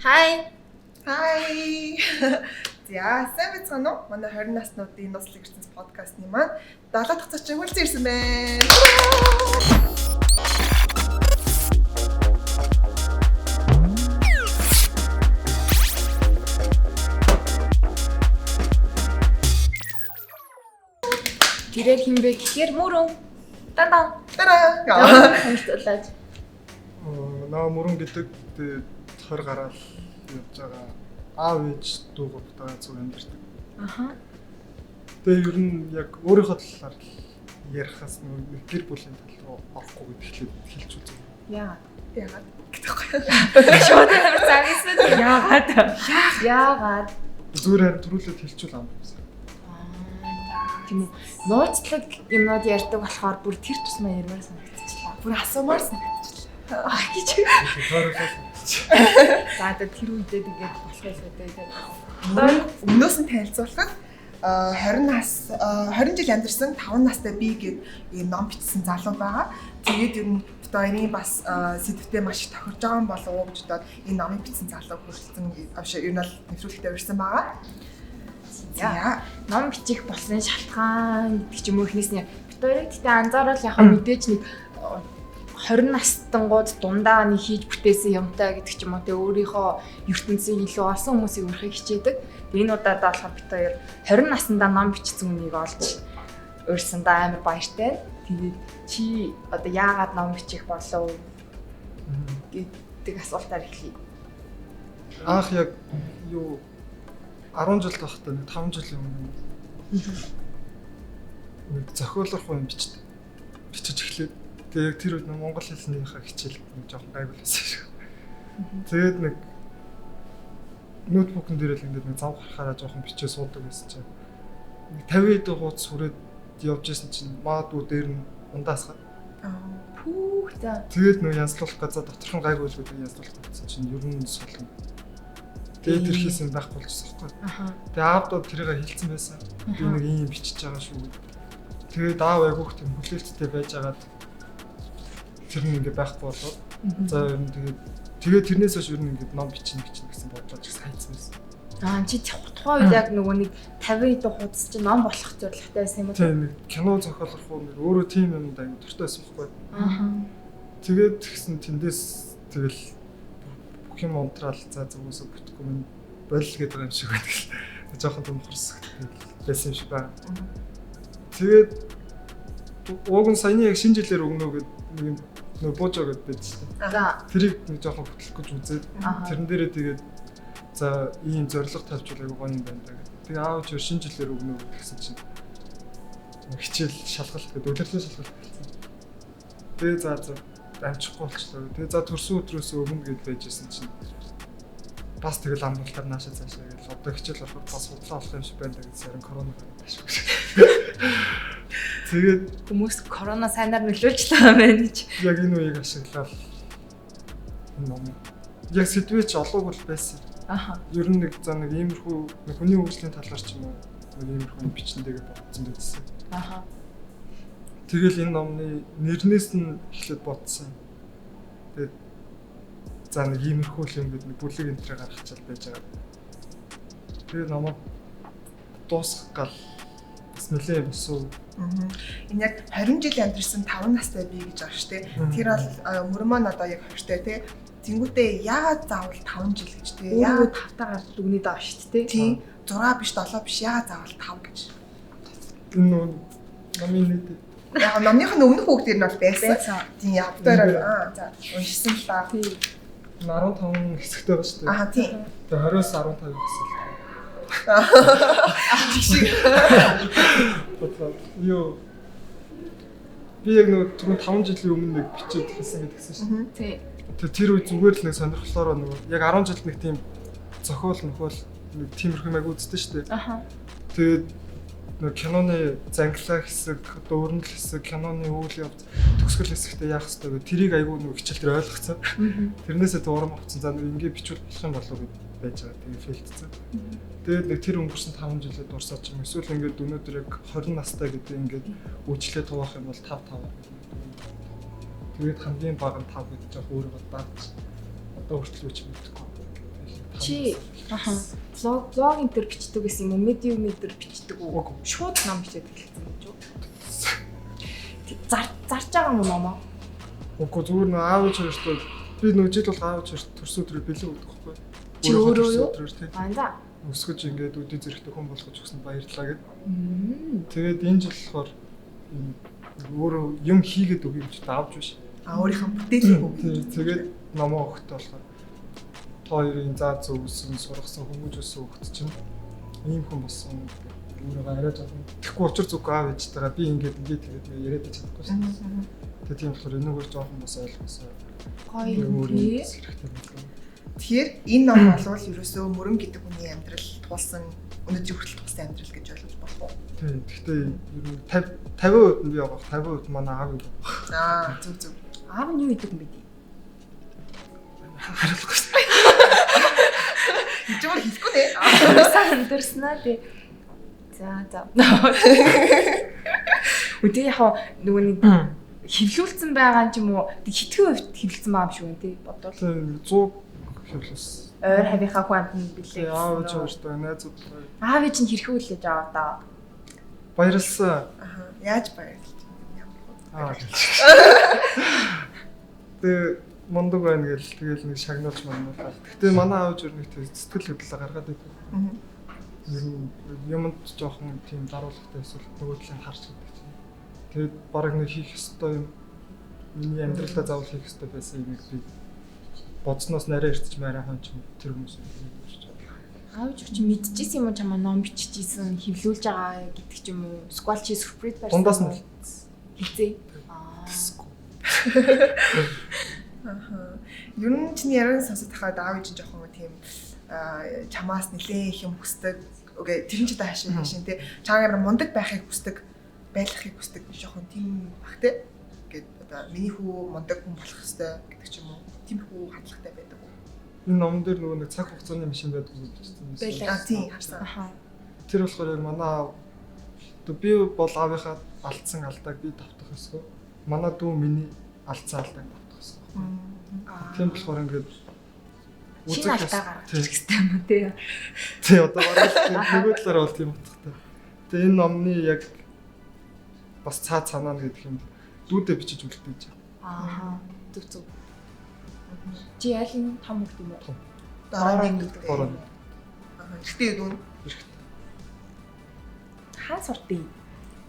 Hi. Hi. За, сайн байцгаана уу? Манай 20 наснуудын Нууцлаг ертөнц подкастны маань 70 дахь цачин хүрэлцэн ирсэн байна. Тэрээр хинбэ гэхээр мөрөн. Таа. Тараа. Хамтлаад. Наа мөрөн гэдэг 20 гараад явж байгаа аав ээж дүү гуравтайгаа зүг амьдэрдэг. Аха. Тэгээ ер нь яг өөрийнхөө талаар ярихаас нэг гэр бүлийн тал руу орохгүй гэдэг хэлж үзье. Яагаад гэдэггүй. Шууд загисан. Яагаад? Зүгээр харин төрүүлээд хэлчихвэл ам байсан. Тийм үү. Нууцлаг юмнууд ярьдаг болохоор бүр тэр тусмаа ярмаар санагдчихлаа. Бүр асуумаар санагдчихлаа. Гэж. За тэр үедээ тэгээд болохоос үүдээ. Өмнөөс нь танилцуулахад 20 жил амьдарсан 5 настай би гээд ийм ном бичсэн залуу байгаа. Тэгээд ер нь хоёрын бас сэдвтэ маш их тохирж байгаа юм болов уу гэж бодоод энэ номыг бичсэн залуу хүрэлцэн авшаа ер нь л нэвтрүүлэгтээ урьсан байгаа. За ном бичих болсон шалтгаан гэдэг ч юм уу эхнээсний хоёрыг тэгтээ анзаарвал яхаа мэдээж нэг 20 настангууд дундаа нэг хийж бүтээсэн юмтай гэдэг ч юм уу те өөрийнхөө ертөнцийг илүү олон хүмүүсийг өрхийг хичээдэг. Энэ удаад болохоор бид хоёр 20 наснда ном бичсэн үнийг олж урьсандаа амар баяртай. Тэгээд чи одоо яагаад ном бичих болов гэдэг асуултаар эхлэе. Анх яг юу 10 жил тахтай нэг 5 жилийн өмнө нэг зохиолох юм бичиж эхлээд тэгээд тэр үед монгол хэлнийхээ хичээл нэг жоохон гайвал байсан шиг. Тэгээд нэг ноутбукн дээр л ингээд нэг зав гарахаараа жоохон бичээ суудаг байсан чинь 50 эд хуудас хүрээд явж исэн чинь маадгүй дээр нь ундаасгаад. Пүүх за. Тэгээд нэг янзлуулах газар доторх нь гайгүй л гэдэг янзлуулах гэсэн чинь ер нь солоно. Тэгээд тэр хийсэн байхгүй болчихсон байхгүй. Тэгээд аавдод тэрийг хэлсэн байсан. Би нэг юм бичиж байгаа шүү. Тэгээд аав айгүйх тийм хүлээлттэй байжгаад тэр нь ингээ байхгүй болоод за ер нь тэгээд тэрнээс хойш ер нь ингээ ном бичнэ гэсэн бодлооч хайцсан байсан. Чи тухайн үед яг нөгөө нэг 50 эд хуудас чи ном болох зорилготой байсан юм уу? Тийм нэг кино зохиолох уу нэг өөрөө тийм юмд аяг дуртай байсан байхгүй. Тэгээд тэгсэн тэндээс тэгэл бүх юм унтраал за зүгөөсөө бүтэхгүй минь болил гэдэг юм шиг байдаг. Жохон томхорс байсан юм шиг байна. Тэгээд уг нь саяны яг шинэ жилээр өгнө гэдэг нэг нөө буужаа гэдэг байж таа. За. Тэрийг нэг жоохон хөтлөх гэж үзээд тэрэн дээрээ тэгээд за ийм зориг тавьж байгааг гоё юм байна даа. Тэгээ аав ч шинэ жилээр өгнө гэсэн чинь хичээл шалгалт гэдэг удирдлын шалгалт болсон. Тэгээ за амжихгүй болчихлоо. Тэгээ за төрсөн өдрөөс өгнө гэд байжсэн чинь бас тэгэл амралтаар наашаа цаашаа гэж одоо хичээл болохоор бас худлаа болох юм шиг байна гэж сарын корона таашгүй. Тэгээд хүмүүс корона сайнаар нөлөөлж байгаа байх гэж. Яг энэ үеийг ашиглаад ном яг сэдвэж олоогүй л байсан. Ер нь нэг за нэг иймэрхүү нэг хүний хөгжлийн талаар ч юм уу нэг иймэрхүү бичнэтэйгээ бодсон байсан. Тэгэл энэ номны нэрнээс нь эхлээд бодсон. Тэгээд за нэг иймэрхүү юм бид нэг бүлэг энтрээ гаргачаал байж байгаа. Тэгээд номоо дуусгах гал бас нэлээ босоо. Энэ яг 20 жил амьдарсан 5 настай би гэж байгаа шүү дээ. Тэр бол мөрөн маань одоо яг 20-тай тий. Тэнгүүтээ яагаад заавал 5 жил гэж тий. Яагаад 5-таа гарч дүгнээ даа шүү дээ тий. 6 биш 7 биш яагаад заавал 5 гэж. Энэ номын нийт Яг номных нь өмнөх хүүхдэр нь бол байсан. Тийм яг дээр за уншсан л та. Тий. 15 хэсэгтэй байгаа шүү дээ. Тийм. Тэгээ 20-оос 15 гэсэн. Юу би яг нэг түрүүн 5 жилийн өмнө нэг бичээд хэлсэн гэдгсэн шүү. Тий. Тэр үе зүгээр л нэг сонирхлоор нэг яг 10 жилд нэг тийм зохиол нөхөл нэг тиймэрхүү маяг үздэг шүү дээ. Тэгээд нэг киноны занглаа хэсэг, дөрнөл хэсэг, киноны үйл явц, төгсгөл хэсэгтээ яах ёстой вэ? Тэрийг айгүй нэг хичээлээр ойлгоцсон. Тэрнээсээ урам авцсан. За нэг ингэ бичвэл болох юм болов уу гэж байж байгаа. Тэгээд фейлдсэн. Тэгээд нэг тэр өнгөрсөн 5 жилээ дурсаад ч юм эсвэл ингээд өнөөдөр яг 20 настай гэдэг ингээд үйлчлээ туваах юм бол 5 Тэгээд хамгийн бага нь 5 гэж жоох өөрийгөө даач. Одоо хүртэл үуч мэдхгүй. Чи блог энэ бичдэг гэсэн юм уу? Medium дээр бичдэг үү? Шууд ном бичээд эхэлсэн гэж үү? Зарж байгаа юм уу? Үгүй зүгээр нэг аав чиртэй би нэг жил бол аав чирт төрсөдрөө бэлэг өгдөг байхгүй. Чи өөрөө юу? Аа за. Өсгөж ингээд үдий зэрэгтэй хүн болгож өгсөнд баярлалаа гэд. Тэгээд энэ жил болохоор өөрөө юм хийгээд өгье гэж таавж биш. Өөрийнхөө бүтээлийг өгье. Тэгээд номоо өгөхтэй болохоор хоёрын заа зөвсөн сургасан хүмүүж өссөн хөлт чинь ийм хүн болсон. Өөрөө арай жоо. Тэгэхгүй учир зүггүй аав ээжтэйгээ би ингээд тэгээд яриад чадахгүй шээ. Тэгээд тийм болохоор энэгээр жоохон бас ойлгосоо. Гоё. Тэгэхээр энэ ном бол ерөөсөө мөрөн гэдэг хүний амьдрал туулсан өнөөдрийн хүртэл туулсан амьдрал гэж ойлгож болох уу? Тийм. Гэхдээ ер нь 50% нь би явах 50% манай аав юм. Зүг. Аав нь юу гэдэг юм бэ? Хариулахгүй. Ичээр хэлэхгүй нэ. Сайн дэрснаа тий. За. Үгүй яхаа нөгөө нэг хэвлүүлсэн байгаа юм ч юм уу хитгэн хувьд хэвлэлсэн байгаа юм шиг байна тий бодвол 100 хэвлэс. Ойр хавийнхаа хүн амтнд билээ. Аав чөөртэй найзууд. Аав чинь хэрхэн үлээж аваа та? Баярлсан. Яаж баярлж байна? Тэгээ мондог байна гэл тэгэл нэг шагнуулж мануулаад. Гэтэ манай аав жир нэг сэтгэл хөдлөлө гаргаад байдаг. Ер нь юмд жоохон тийм даруулгатай эсвэл нөгөө талын харж байдаг чинь. Тэгээд бараг нэг хийх ёстой юм. Миний амьдралдаа заавал хийх ёстой байсан юм би бодсноос нарай ирчих маяг хаан ч тэр хүмүүс юм. Аав ч чи мэдчихсэн юм уу чамаа ном биччихсэн хэвлүүлж байгаа гэдэг ч юм уу? Сквал чи сүрприз байсан. Дундаас нь хийцээ. Ер нь чиний яриаг сонсоод тахад аав чинь жоохон тийм чамаас нэлээ их юм хүсдэг. Окей, тэр нь ч одоо хашин тий. Чаагаар мундаг байхыг хүсдэг, байлгахыг хүсдэг жоохон тийм бах тий. Гэт одоо миний хүү мундаг хүн болох хэвээр гэдэг ч юм уу. Тийм хүү хандлагатай байдаг уу? Энэ номон дээр нөгөө нэг цаг хугацааны машин байдаг гэж бичсэн юм. Тийм харсан. Тэр болохоор манай би бол аавынхаа алдсан алдааг би давтах ёсгүй. Манай дүү миний алдсан алдааг давтах ёсгүй. Тийм болохоор ингээд шинэ алдаа гаргах хэрэгтэй юм уу тий. Тий одоо бараг нөгөө талаараа бол тийм утгатай. Тэгээ энэ номны яг бас цаа цанаа гэдэг юм дүүдээ бичиж үлдээж. Зүг. Чи ялын том хөлт юм уу? Дараа нь Бороо. Ихтэй дүүн. Хаа сортын?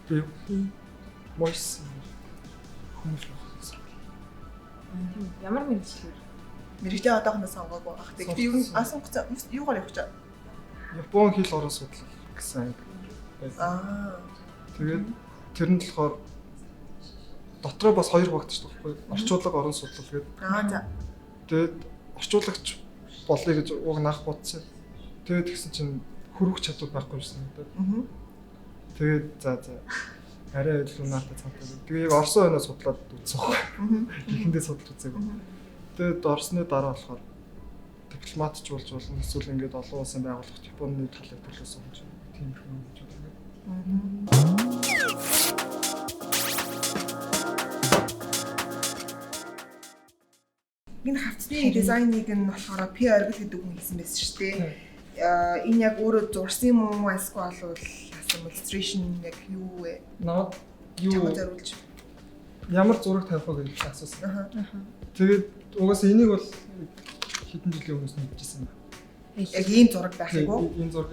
Би. Мойс. Хүмүүс л. Ямар мэргэжлэр? Мэргэжлээ одоохондоо сонгоогүй ах. Тэгээд юу асан гоц юугаар явах чаа? Япон хэл орон судлал гэсэн. Тэгээд тэр нь болохоор дотроо бас хоёр багтчихдаг байхгүй. Орчуулга орон судлал гэдэг. За. Тэгээд орчуулагч болъё гэж уг наах бодсон. Тэгээд тэгсэн чинь хөрвөх чадвар байхгүй юмсан надад. Тэгээд за арай илүү наатаа цаатаа. Тэгээ яг Орсын хойноос судлаад үзсэн байхгүй. Ихэндээ судалж үзээгүй. Тэгээд Орсны дараа болохоор дипломатч болж болно. Эсвэл ингээд олон улсын байгууллагт Японы талыг төлөөсөн юм чинь. Тийм юм гэж байна. Энэ хавцны дизайныг нь болохоор PR гэдэг хүн хэлсэн байсан шүү дээ. Энэ яг өөрөө зурсан юм уу эсвэл бол illustration яг юу вэ? Наад юу зориулж ямар зураг тавих вэ гэж асуусан. Тэгээд угаасаа энийг бол хэдэн жилийн өмнөөс мэдчихсэн байна. Яг ийм зураг байх уу? Энэ зураг.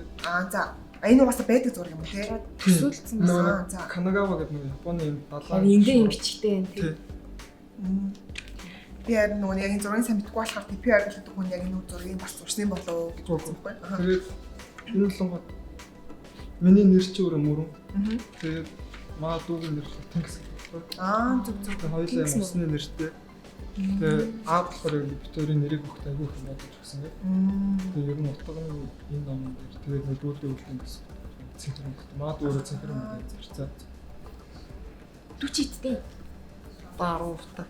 За. Энэ угаасаа байдаг зураг юм уу те? Төсөөлсөн байна. За. Канагава гэдэг нэг Японы юм далаа. Эндээ юм бичгтэй юм тий. Би яг нөгөө яг энэ зургийг сайн мэдгүй болохоор PR гэдэг хүн яг энэ зургийг бас зурсан болоо гэж бодсон байхгүй. Тэгээд энэ лонгод миний нэр чи өөрөө мөрөн. Тэгээд маа дүүгийн нэр Тэнгис гэдэг байхгүй. Зүг. Хоёулаа усны нэртэй. Тэгээд аав болохоор битүүрийн нэрийг өгөх айгүй их бодож өгсөн гэдэг. Тэгээд ер нь утга нь энэ номон дээр тэгээд нэг дүүдийн үлдэн гэсэн. Цэнхэр өгөх. Маа дүүрээ цэнхэр өгөх зарцаа. Дүчиттэй. Баруувта.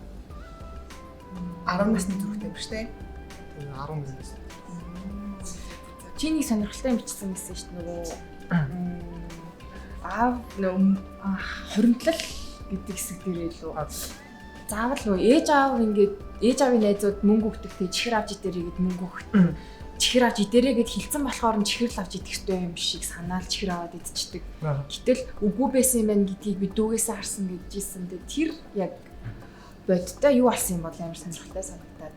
10 насны зүрхтэй биш үү? 10 нас. Чиний сонирхолтой бичсэн байсан шүү дээ нөгөө аав хоримтлал гэдэг хэсэг дээр илүү заавал нөгөө ээж аав ингээд ээж аавын найзууд мөнгө өгдөгтэй чихэр авч идэрээ гэд мөнгө өгт. чихэр авч идэрээ гэд хилцэн болохоор нь чихэр л авч идэх хэрэгтэй юм шиг санаал чихэр аваад идчихдэг. Гэтэл үгүй байсан юм байна гэдгийг би дүүгээсээ харсан гэжсэн. Тэр яг бодтой юу болсон юм бол амар сонирхолтой санагдаад.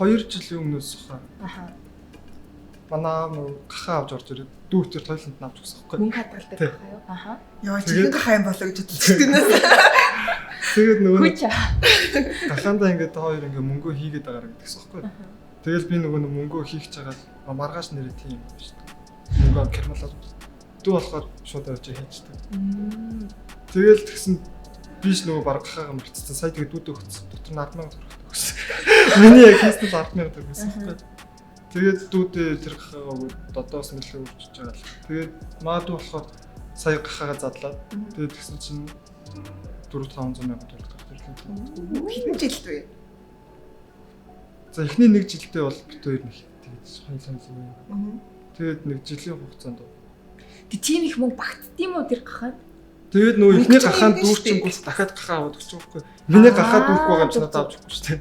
2 жилийн өмнөөс хаа. Аха. Манай гахаа авч орж ирээд дүүтэр тойлонд навч өгсөн байхгүй. Мөнгө хадгалдаг байх юу? Аха. Яа, чихэн гахаа юм болоо гэж бодчихсон. Тэгээд нөгөө Хүч. гахаандаа ингээд хоёр ингээд мөнгөө хийгээд байгаа гэдэгсэн байхгүй. Тэгэл би нөгөө мөнгөө хийх чагаад маргааш нэрээ тийм юм шүү дээ. Мөнгөө кермалаад дүү болохоор шууд авч хийчихдэг. Тэгэл тэгсэн биш нөгөө баг гахаагаа мартсан. Сая тэгээд дүүдээ өгсөн. Дотор нь 10,000 төгрөг өгсөн. Миний яг хийсэн 10,000 төгрөг байсан байхгүй. Тэгээд дүүдээ тэр гахаагаа додоос нэлээд өрчөж байгаа л. Тэгээд маадуу болохоор сая гахаагаа задлаад тэгээд тэгсэн чинь 400-500 мянга төгрөг гарч ирлээ. Хэдэн жилд вэ? За эхний 1 жилдээ бол бит хоёр нэг тэгж сонсон юм. Тэгээд 1 жилийн хугацаанд. Тэг тийм их мөнгө багтд юм уу тэр гахаад? Тэгээд нөгөө эхний гахаанд дүүрчингүүс дахиад гахаа аваад өгч байгаа байхгүй. Миний гахаа дүүрэх байгаа ч надад авч өгөхгүй шүү дээ.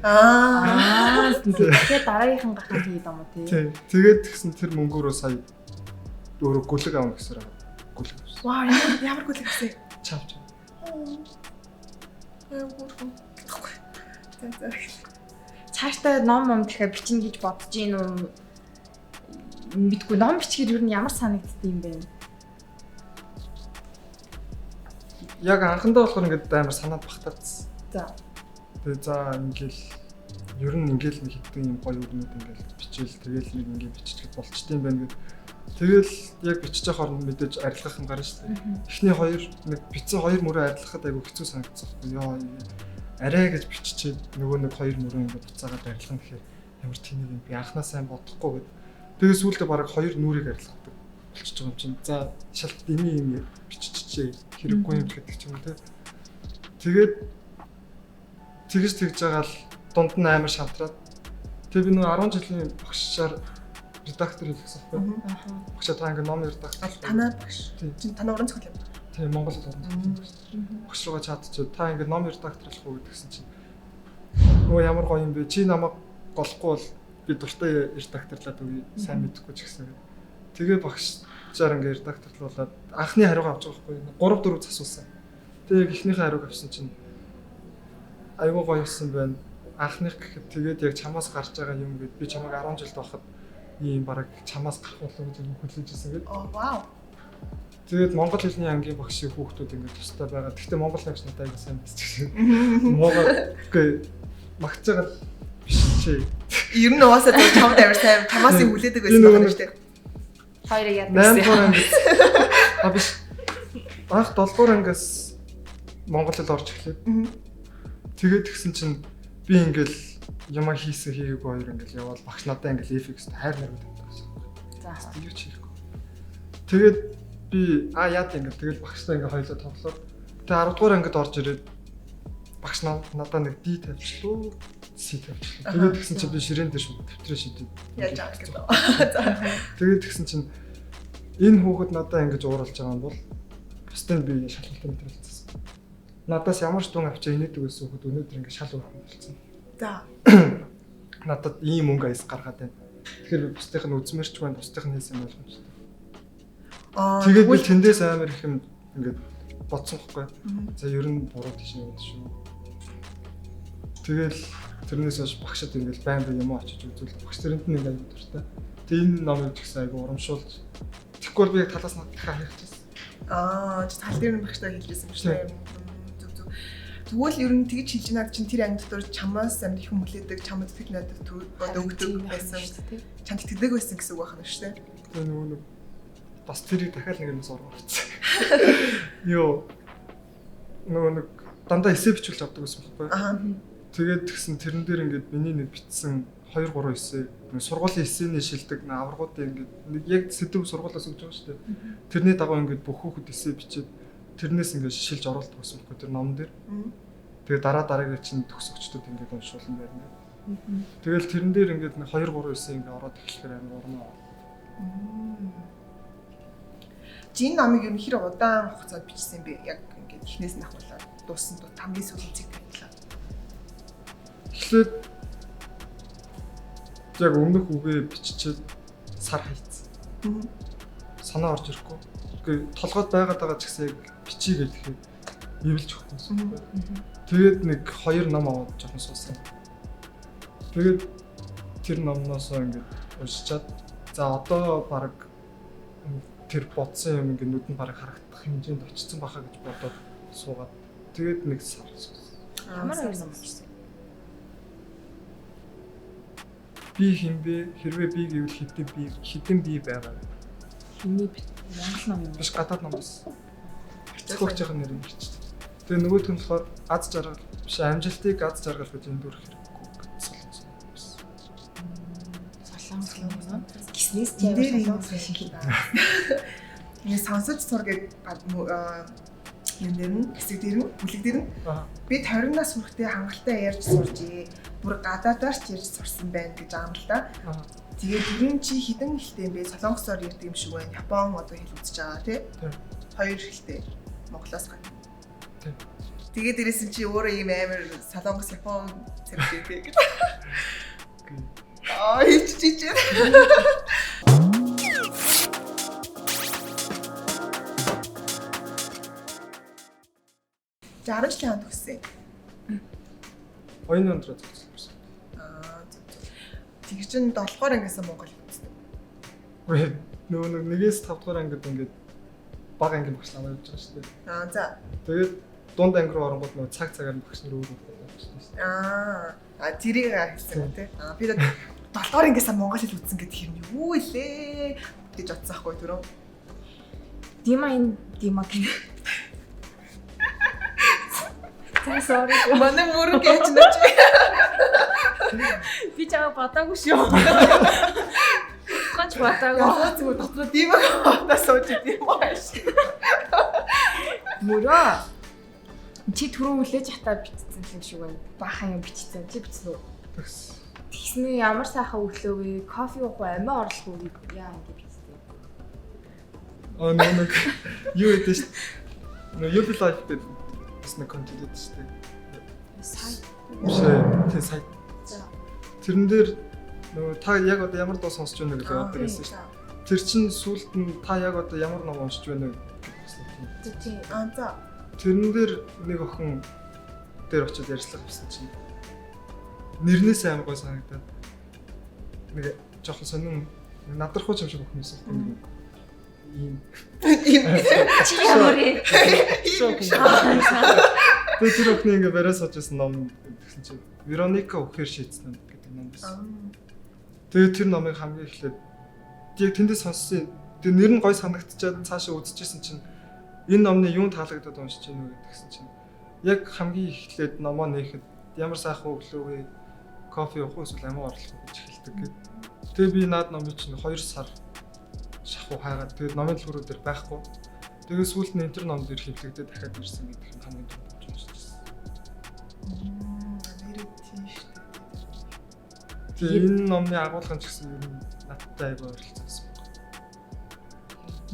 Тэгээд дараагийнхан гахаа хийд юм уу тий. Тэгээд тэгсэн тэр мөнгөөрөө сая өөрөө гүлэг авах гэсээр гүлэг авсан. Вау, ямар гүлэг авсан? Чавч. Цаашдаа ном дахиад бичнэ гэж бодож гин үү? Мэдгүй ном бичгээр юу н ямар санагддаг юм бэ? Яг анхандаа болохоор ингээд амар санаад багтаадсан. За. Тэгээ за ингээл ер нь ингээл нэг хэдэн юм гоё үгнүүд ингээл бичээл тэгээл нэг ингээд биччихэл болчтой юм байна гэд. Тэгэл яг бичиж явахаар мэдээж арилгах юм гарна шүү дээ. Эхний нэг бичсэн 2 мөрөө арилгахад айгүй хэцүү санагдсан байхгүй ёо. Арай гэж биччихээд нөгөө нэг 2 мөрөө ингээд буцаагаад арилгах гэхээр ямар тэнийг юм би анхнаа сайн бодохгүй гэд. Тэгээ сүүлдээ бараг 2 нүрийг арилгадаг болчихж байгаа юм чинь. За шалт дэмий юм биччихээ хэрэггүй юм гэдэг ч юм те. Тэгээд тэгж байгаа л дунд нь амар шантраад. Тэгээ би нөгөө 10 жилийн багшаар редактор хийсэн байхгүй. Багшаа та ингээ ном редактор. Танаа багш. Чи танаа уран зохиол юм. Тийм Монгол уран зохиол. Багш руугаа чатчихв. Та ингээ ном редакторлах уу гэдгсэн чинь. Нөгөө ямар гоё юм бэ? Чи намайг голохгүй бол би дуртай редакторлаад үгүй сайн мэдэхгүй ч гэсэн. Тэгээ багшаар ингээ редакторлуулаад анхны хариугаа авч байгаа байхгүй. 3-4 засуулсан. Тэгээ яг эхнийхээ хариуг авсан чинь айгуу гоё юмсан байна. Анхных гэхэд тэгээд яг чамаас гарч байгаа юм гээд би чамайг 10 жилд байхад ийм бараг чамаас гарах болов гэж хүлээж ирсэн гээд. Оо вау. Тэгээд Монгол хэлний ангийн багшийн хүүхдүүд ингээд тустай байгаа. Гэхдээ Монгол ангич надад айгуу сайн мэдчихсэн. Монгол үгүй магтж байгаа биш чи. Ер нь угаасаа чамд амар сайн чамаас юм хүлээдэг байсан байна шүү дээ. Хоёрыг яадсан. А биш. Анх 7 дугаар ангиас Монгол хэл орж эхлэв. Тэгээд тэгсэн чинь би ингээл яма хийсэн хийгээгүй хоёр ингээл явал багш надаа ингээл FX хайр нарууд тавьсан. За юу ч хийхгүй. Тэгээд би яад ингээл тэгэл багштай ингээл хоёулаа тоглоод тэгээд 10 дугаар ангид орж ирээд багш надаа нэг D тавьчихлаа. C тавьчихлаа. Тэгээд тэгсэн чинь би ширээн дээр төвтрээ шидэв. Яаж аах гэдэг. Тэгээд тэгсэн чинь энэ хүүхэд надаа ингэж ууралж байгаа юм бол бусдын би шалгалтын мэдрэлцсэн. Надаас ямар ч дүн авчаа инээдэг байсан хүүхэд өнөөдөр ингэ шал уурах болсон. За. Надад ийм мөнгө аяс гаргаад байна. Тэгэхээр бусдынх нь үзмэрч байна, бусдынх нь хийсэн ойлгомжтой. Тэгээд би тэндээс амар их юм ингээд бодсон байхгүй. За ер нь буруу тийш юм шүү. Тэгэл тэрнээс хойш багшд ингээд байн юм очиж үзүүл. Багш тэрэнд нэг аяг дуртай. Тэг энэ номыг ч гэсэн айгу урамшуулж. Тэгэхгүй би яг талаас нь хайчихсан. Чи тал дээр нь багштай хэлжсэн юм шүү. Тэгвэл ер нь тэгж хэлж наад чинь тэр анги дотор чамаас амар их хүлээдэг, чамд тэр надад өгдөг байсан. Чамд итгэдэг байсан гэсэн үг байна шүү дээ. Тэгээ нөгөө бас тэрийг дахиад нэг юм сургуулсан. Йоо. Нөгөө дандаа эссе бичүүлж авдаг байсан байхгүй. Тэгээд тэгсэн тэрэн дээр ингээд миний нэг битсэн 2-3 эссе сургуулийн эссений шилдэг аваргуудын ингээд нэг яг сэдв сургуулиас өгч байгаа шүү дээ. Тэрний дагуу ингээд бүх хүүхэд эссе бичээд тэрнээс ингээд шилж оруулдаг байсан байхгүй тэр ном дээр. Тэгээ дараагийн чинь төгсөгчдүүд ингээд уншуулсан байна. Тэгэл тэрэн дээр ингээд 2-3 эссе ингээд ороод эхлэхээр амар урмаа. Жин намыг ер нь хэр удаан хугацаанд бичсэн бэ? Яг ингээд эхнээс нь ахуулаад дууссан тул хамгийн сүүлийн цэг тавьлаа. Эхлээд Яг өмнөх үгээ биччихээд сар хайцсан. Санаа орж ирэхгүй. Үгүй толгойд байгаад байгаа ч гэсэн яг бичиж гэхээр эвэлж өгсөн. Тэгээд нэг 2 ном аваад жоохон суусан. Тэгээд тэр номноос ингээд уншичаад за одоо баг тэр бодсон юм ингээд нүдэнд баг харагдах хэмжээнд очсон баха гэж бодоод суугаад тэгээд нэг сар суусан. Ямар хоёр ном уншсан? Би хинбэ хэрвээ би гэвэл хитэн би байгаа. Хиний монгол ном юм. Биш гадаад ном байсан. Зөвхөн нэр юм бичсэн. Тэгээ нөгөөх нь болохоор аз жаргал биш амжилтыг аз жаргал гэж эндүрх хэрэггүй гэсэн байсан. Солонгос ном. Гиснээс ч Дээр амар юм солонгос шиг л да. Ингээ сонсож сурдаг юм дээр нь хэсэг дээр нь бүлэг дээр нь би 20 нас хүрэхдээ хангалттай ярьж суржээ. Бүр гадаадаар ч ярьж сурсан байна гэж амлаа. Тэгээд түрүүн чи хідэн хэлтэй юм бэ? Солонгосоор ярьдаг юм шиг байна. Япон одоо хэл үзэж байгаа тий. 2 хэлтэй. Монголоос гадна. Тэгээд дээрээс нь чи өөрөө ийм амар солонгос Япон зэрэгтэй гэж. Хичээж. Жаргал чам төгсөө. Оюун өндрөө зөвлөсөн. Тэр чинь 7 дугаар ангиас Монгол хэлсэн. Үгүй нөгөө 1-5 дугаар ангид ингээд баг анги багш намайг явж байгаа шүү дээ. За. Тэгээд дунд анги руу оронгууд нөгөө цагаар багш нар өөр явж байгаа шүү дээ. Тэрийг хэлсэн тий. Би 7 дугаар ангиас Монгол хэл үзсэн гэдэг юм юу илээ гэж бодсон хгүй түрүү. Дима гэх. Sorry. Манай мөрөг гэж нөч. Би чамаа батаагүй шүү. Ганц батаагүй. Яа зүгээр дотроо димаг батасууж идэм маш. Мөрөө. Чи түрүү хүлээж хатаа битсэн юм шиг байна. Баахан юм бичсэн. Чи бичсэн үү? Тэгснэ ямар сайхан өглөө вэ? Кофе уух уу, амиа орлох уу яа ингэ бичсэн. Нэг юу гэдэг шүү. Нэг UB Life гэдэг нэг контент гэдэг шүү дээ. Сайт. Тэ сайт. За. Тэрэн дээр нөгөө та яг одоо ямар дуу сонсч байна гэж боддог байсан шүү дээ. Тэр чинь сүүлд нь та яг одоо ямар ном уншиж байна вэ? Тийм. За. Тэрэн дээр нэг охин дээр очиод ярьцлага хийсэн чинь нэрнээс амар гой санагдаад нэг жоохон сонин надрахуй юм шиг охин байсан. Ийм Чи ямар юм? Тэгээ тэр охин ингээ барай сууж байсан ном гэсэн чинь Вероника өхөр шийдсэн гэдэг ном байсан. Тэгээ тэр номыг хамгийн эхлээд яг тэндээ сонссон. Тэгээ нэр нь гой санагдчихад цаашаа үзчихсэн чинь энэ номны юун таалагдаад уншиж байна вэ гэсэн чинь яг хамгийн эхлээд номоо нээхэд ямар сайхан өглөө вэ? Кофе уух уу эсвэл амиа орлох уу гэж хэлдэг гэд. Тэгээ би наад номыг чинь 2 сар шахуу хайгаад тэгээд номын төлбөрүүд дээр байхгүй. Тэгээд сүүлд нь энэ ном дээр хэвлэгдээд дахиад ирсэн гэдэг нь хамгийн том болж байна. Тэгээд энэ номны агуулгын ч гэсэн ер нь надтай айгүй ойролцсон байна.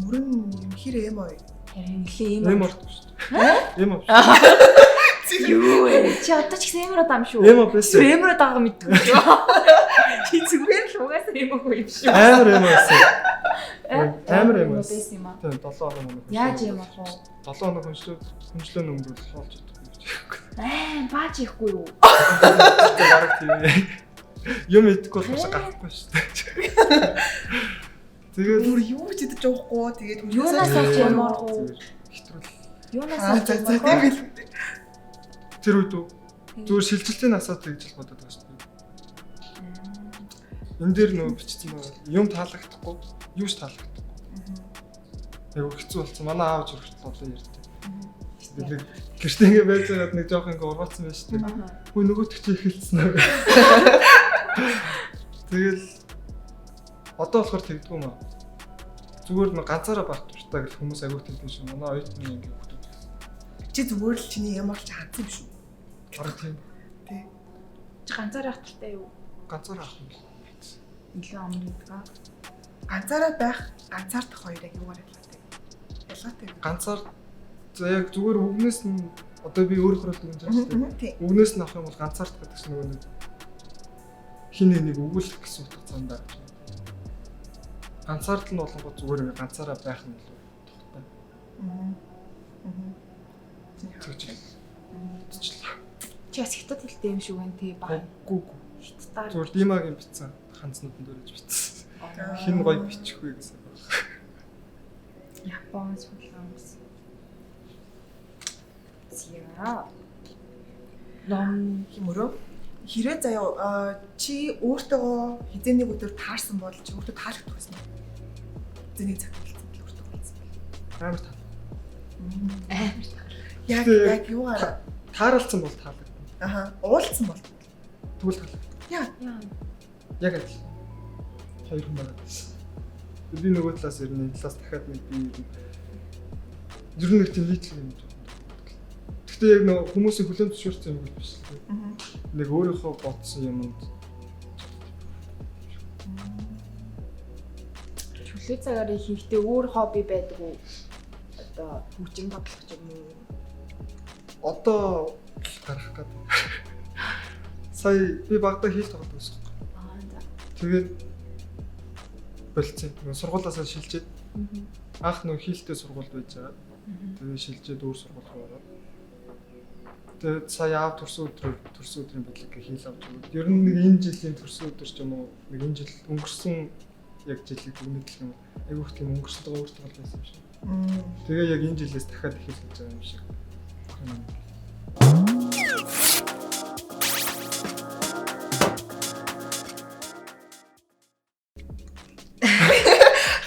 Мөрөн юм хэр эм ой. Эм ордог шүү дээ. Эм ор. Юу вэ? Чи одоо ч гэсэн эмэр дам шүү. Эм ор байсан. Эмэр даага мэдгүй шүү. Чи зүгээр л угаасаа эмэхгүй юм шүү. Амар эм байсан. Амар эм байсан. Тийм 7 хоног өмнө. Яаж юм ах вэ? 7 хоног хүнчлөө өнгөрөөл хоолж идэх. Бааж ихгүй юу? Гараг тийм. Юм идэхгүй болохоос гарахгүй шүү дээ. Тэгээд бүр юу ч идэж уухгүй тэгээд юунаас авч ямар уу? хэтрүүл. Юунаас авч ямар тийм уу? Тэр үед зүгээр шилжилтийн асаад тэгж л бодоод байгаа шүү дээ. Энэ дээр нөө бичсэн юм таалагдахгүй, юу ч таалагдахгүй. Яг хэцүү болсон. Манай аав зүрхт олон ярьдаг. Тэгээд гэртээ ингэ байж байгаад нэг жоох ингэ ургаалсан байж шүү дээ. Хөө нөгөөт чи эхэлсэн аа. Тэгэл одоо болохоор тэгдэггүй маа. Зүгээр нэг ганцаараа байх туртай гэл хүмүүс агиух тэгдэг шүү. Манай оюутны ингэ хөтөд. чи зүгээр л чиний ямар ч ханц юм шүү. Арга тийм. Тий. Чи ганцаараа байх талтай юу? Ганцаараа авах юм. Илүү амар гэдэг. Ганцаараа байх, ганцаардах хоёр яг юугаар ялгаатай. Ялгаатай. Ганцаар за яг зүгээр үгнээс нь одоо би өөр хөрөлт өгч байгаа шүү дээ. Тий. Үгнээс нь авах юм бол ганцаард гэдэг чинь нөгөө нэг хин нэг өгүүлэх гэсэн утга цаанда. Ганцаард нь болонгоо зүгээр ганцаараа байх нь илүү тухтай. Чи бас хятад хэлтэй юм шиг байна тий баг. Гүү. Хятадаар Зүгээр димагийн бичсэн ханцнууд дөрөж бичсэн. Хин гоё бичих вэ гэсэн. Япон суулгаас. Зяа. Ном Хэмөрөө. Хэрвээ заяа чи өөртөө хизээний өдөр таарсан бол чи өөртөө таалагдах байсан уу? Хизээний цаг болсон өөртөө болсон. Амар таа. Яг юугаар Тааралцсан бол таалагдана. аха уулцсан бол Тэгвэл таалагдана. яа Яг адил. Хоёр хүн байгаа. Би нөгөө талаас ирнэ, талаас дахиад нэг би ер нь нэг тийм нийтлэг юм. Гэхдээ яг нөгөө хүмүүсийн хүлээн зөвшөөрсөн юм биш л дээ. Нэг өөрийнхөө бодсон юмд чөлөө цагаар хийхдээ өөр хобби байдаг уу? Одоо хүчин бодлого ч юм уу? одоо гарах гэдэг. Сая би багада хийх тоглоод байсан. За. Тэгээд болцсон. Нөгөө сургуулиасаа шилжээд анх нөгөө хийлтэй сургуульд байж байгаа. Тэгээд шилжээд өөр сургууль руу ороод. Тэгээд сая аав төрсөн өдрийн бодлого хийл авч өгöd. Ер нь нэг энэ жилийн төрсөн өдөр ч юм уу нэг энэ жил өнгөрсөн яг жилийг дүгнэлэх юм. Айгүйх тийм өнгөрсөн байгаа өөртөө болсон юм шиг. Тэгээ яг энэ жилээс дахиад ихэл гэж байгаа юм шиг.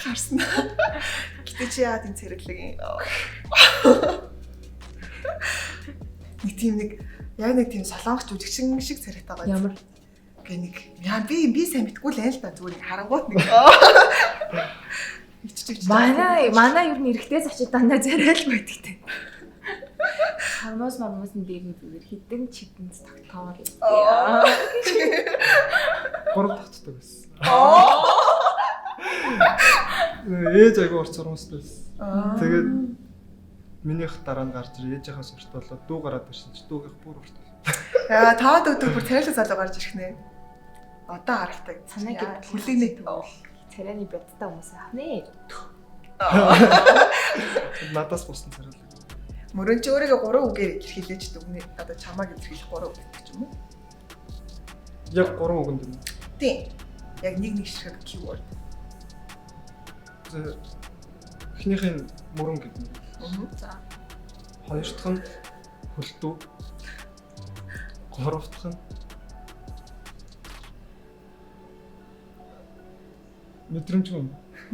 харсан. Гэтэ чи яагаад энэ цэрэглэг юм? Нэг яг нэг тийм солонгоч жүжигчин шиг царайтай байгаа. Ямар гэ нэг яа би сайн мэдгүй л л да зүгээр харангуут нэг. Манай ер нь эрэхтээс очиж дандаа царай л байдаг те. Хармаас дээр нь зүгээр хідэн чидэнц тогтоомор юм. Гурав тогтдог байсан. Ээж айгу урт сурмастай байсан. Тэгээд минийх дараа нь гарч ир ээжийнхээс урт болоод дүү гараад ирсэн чи дүүгийнх бүр урт. Яа таад өдөр бүр царайлаг залуу гарч ирэх нэ. Одоо харахтай. Санааг хүлээнэ. Царайны бядтай хүмүүс ахнаа. Надаас бусна царайлаг. Мөрөн чи өөрийгөө 3 үгээр илэрхийлээч дүгнээ. Одоо чамааг илэрхийлэх 3 үг гэдэг ч юм уу? Яг 3 үгэнд юм. Тийм. Яг нэг ширхэг keyword. Эхнийх нь мөрөн гэдэг нь. За. Хоёр дахь нь хөлтөө. Гурав дахь нь мэдрэмжгүй.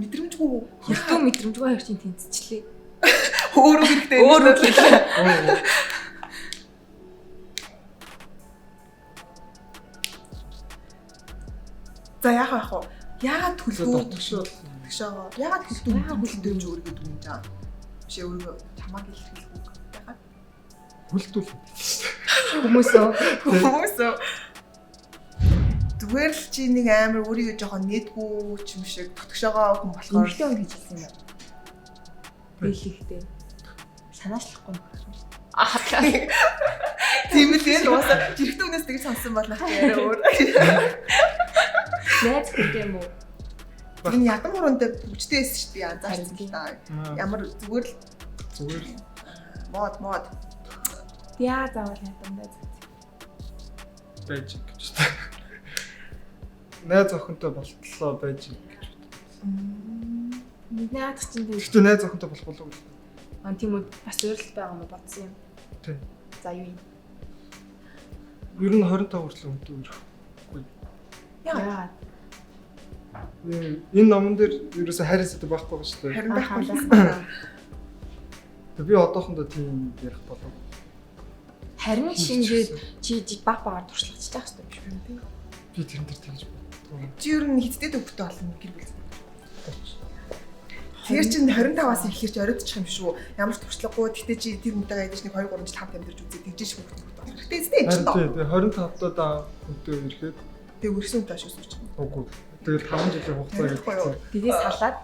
Мэдрэмжгүй. Хөлтөө мэдрэмжгүй хоёр чинь тэнцчлээ. Өөр үг хэрэгтэй. Өөр үг хэлээ. За яах вэ? Яагаад төлөвлөө? Төшөө. Яагаад хөлтөө өөрийгөө дүгнэж байгаа? Биш өөрийгөө чамааг илэрхийлэх үг. Яагаад? Хөлтөө. Хүмүүсөө. Зүгээр л чи нэг амар өөрийгөө жоохон нийтгүү ч юм шиг тотгошоогоо хүн болохоор Эмхтэн хүн гэж хэлсэн юм. Биелэхтэй. Санаачлахгүй юм. Тийм л энэ уусаа жирэгтэй хүнээс тэгж сонсон бол нах яриа өөр. Найз гэдэг юм уу? Энэ ядам хуруунд хүчтэй эс шүү дээ анзаарсан л да. Ямар зүгээр л мод. Яа заавал ядамдаа байж гэж байна. Найз охинтой болтлоо байж гэж байна. Наад чинь тийм. Гэхдээ найз охинтой болох болов уу? Тийм үү бас өөрлөлт байгаа юм бодсон юм. Тийм. За юу юм? Ер нь 25 хүртэл өмтөө ирэхгүй. Яа. Энэ номон дээр ерөөсө хайрсаад байхгүй байгаа шүү дээ. харин байхгүй л. Би одоохондоо тийм ярих болов. Харин шингээд чи баг багаар туршлагач таах хэрэгтэй биш үү? Би тэрэн дээр тэгж боддог. Чи ер нь хиттэй төвхтэй болно гэр бүл. Тэр чинь 25-аас ихэрч оройдчих юм шүү. Ямар ч туршлагагүй. Гэтэ чи тэр хүнтэйгээ ядаж нэг 2 3 жил хамт амьдарч үзээ тэгжээш хүүхэд болно. Гэтэ эцтэй чинь тоо. Тийм 25 даа хүнтэй ирэхэд Тэг өрсөн тааш үсвч. үгүй. Тэгээд 5 жилийн хугацаа Ярихгүй. Дээс салаад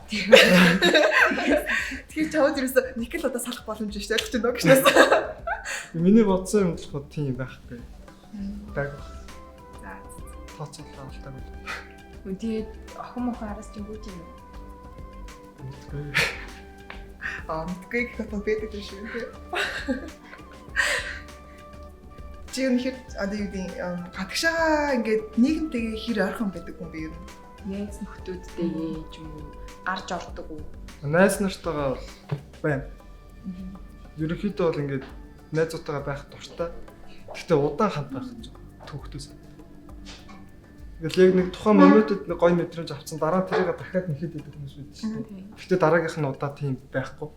Тэгэхээр чавд ерөөсө нэг л удаа салах боломж шүү дээ. Чи нөгөө гişнээс. миний бодсон юм болохоор тийм байхгүй. Баг. За. тооцоолол авалтаг үл. Тэгээд охин мохоо араас ч өгөөж юм. Мэдгүй гэх юм байдаг шүү дээ. Чи өнөхөр одоо юу гэдэг гадагшаа ингээд нийгэмтэйгээ хэр ойрхон байдаг хүн бэ юм? Найз нөхдөдтэйгээ ч юм уу гарч ордог уу? Найз нартайгаа бол байна. Ерөнхийдөө бол ингээд найзуудтайгаа байх дуртай. Гэхдээ удаан хамт байх гэж түүхтээс. Ингээл яг нэг тухайн моментод нэг гоё мэдрэмж авсан дараа нь тэрийг дахиад нэхэд идэх хүмүүс байдаг шүү дээ. Гэхдээ дараагийнх нь удаа тийм байхгүй.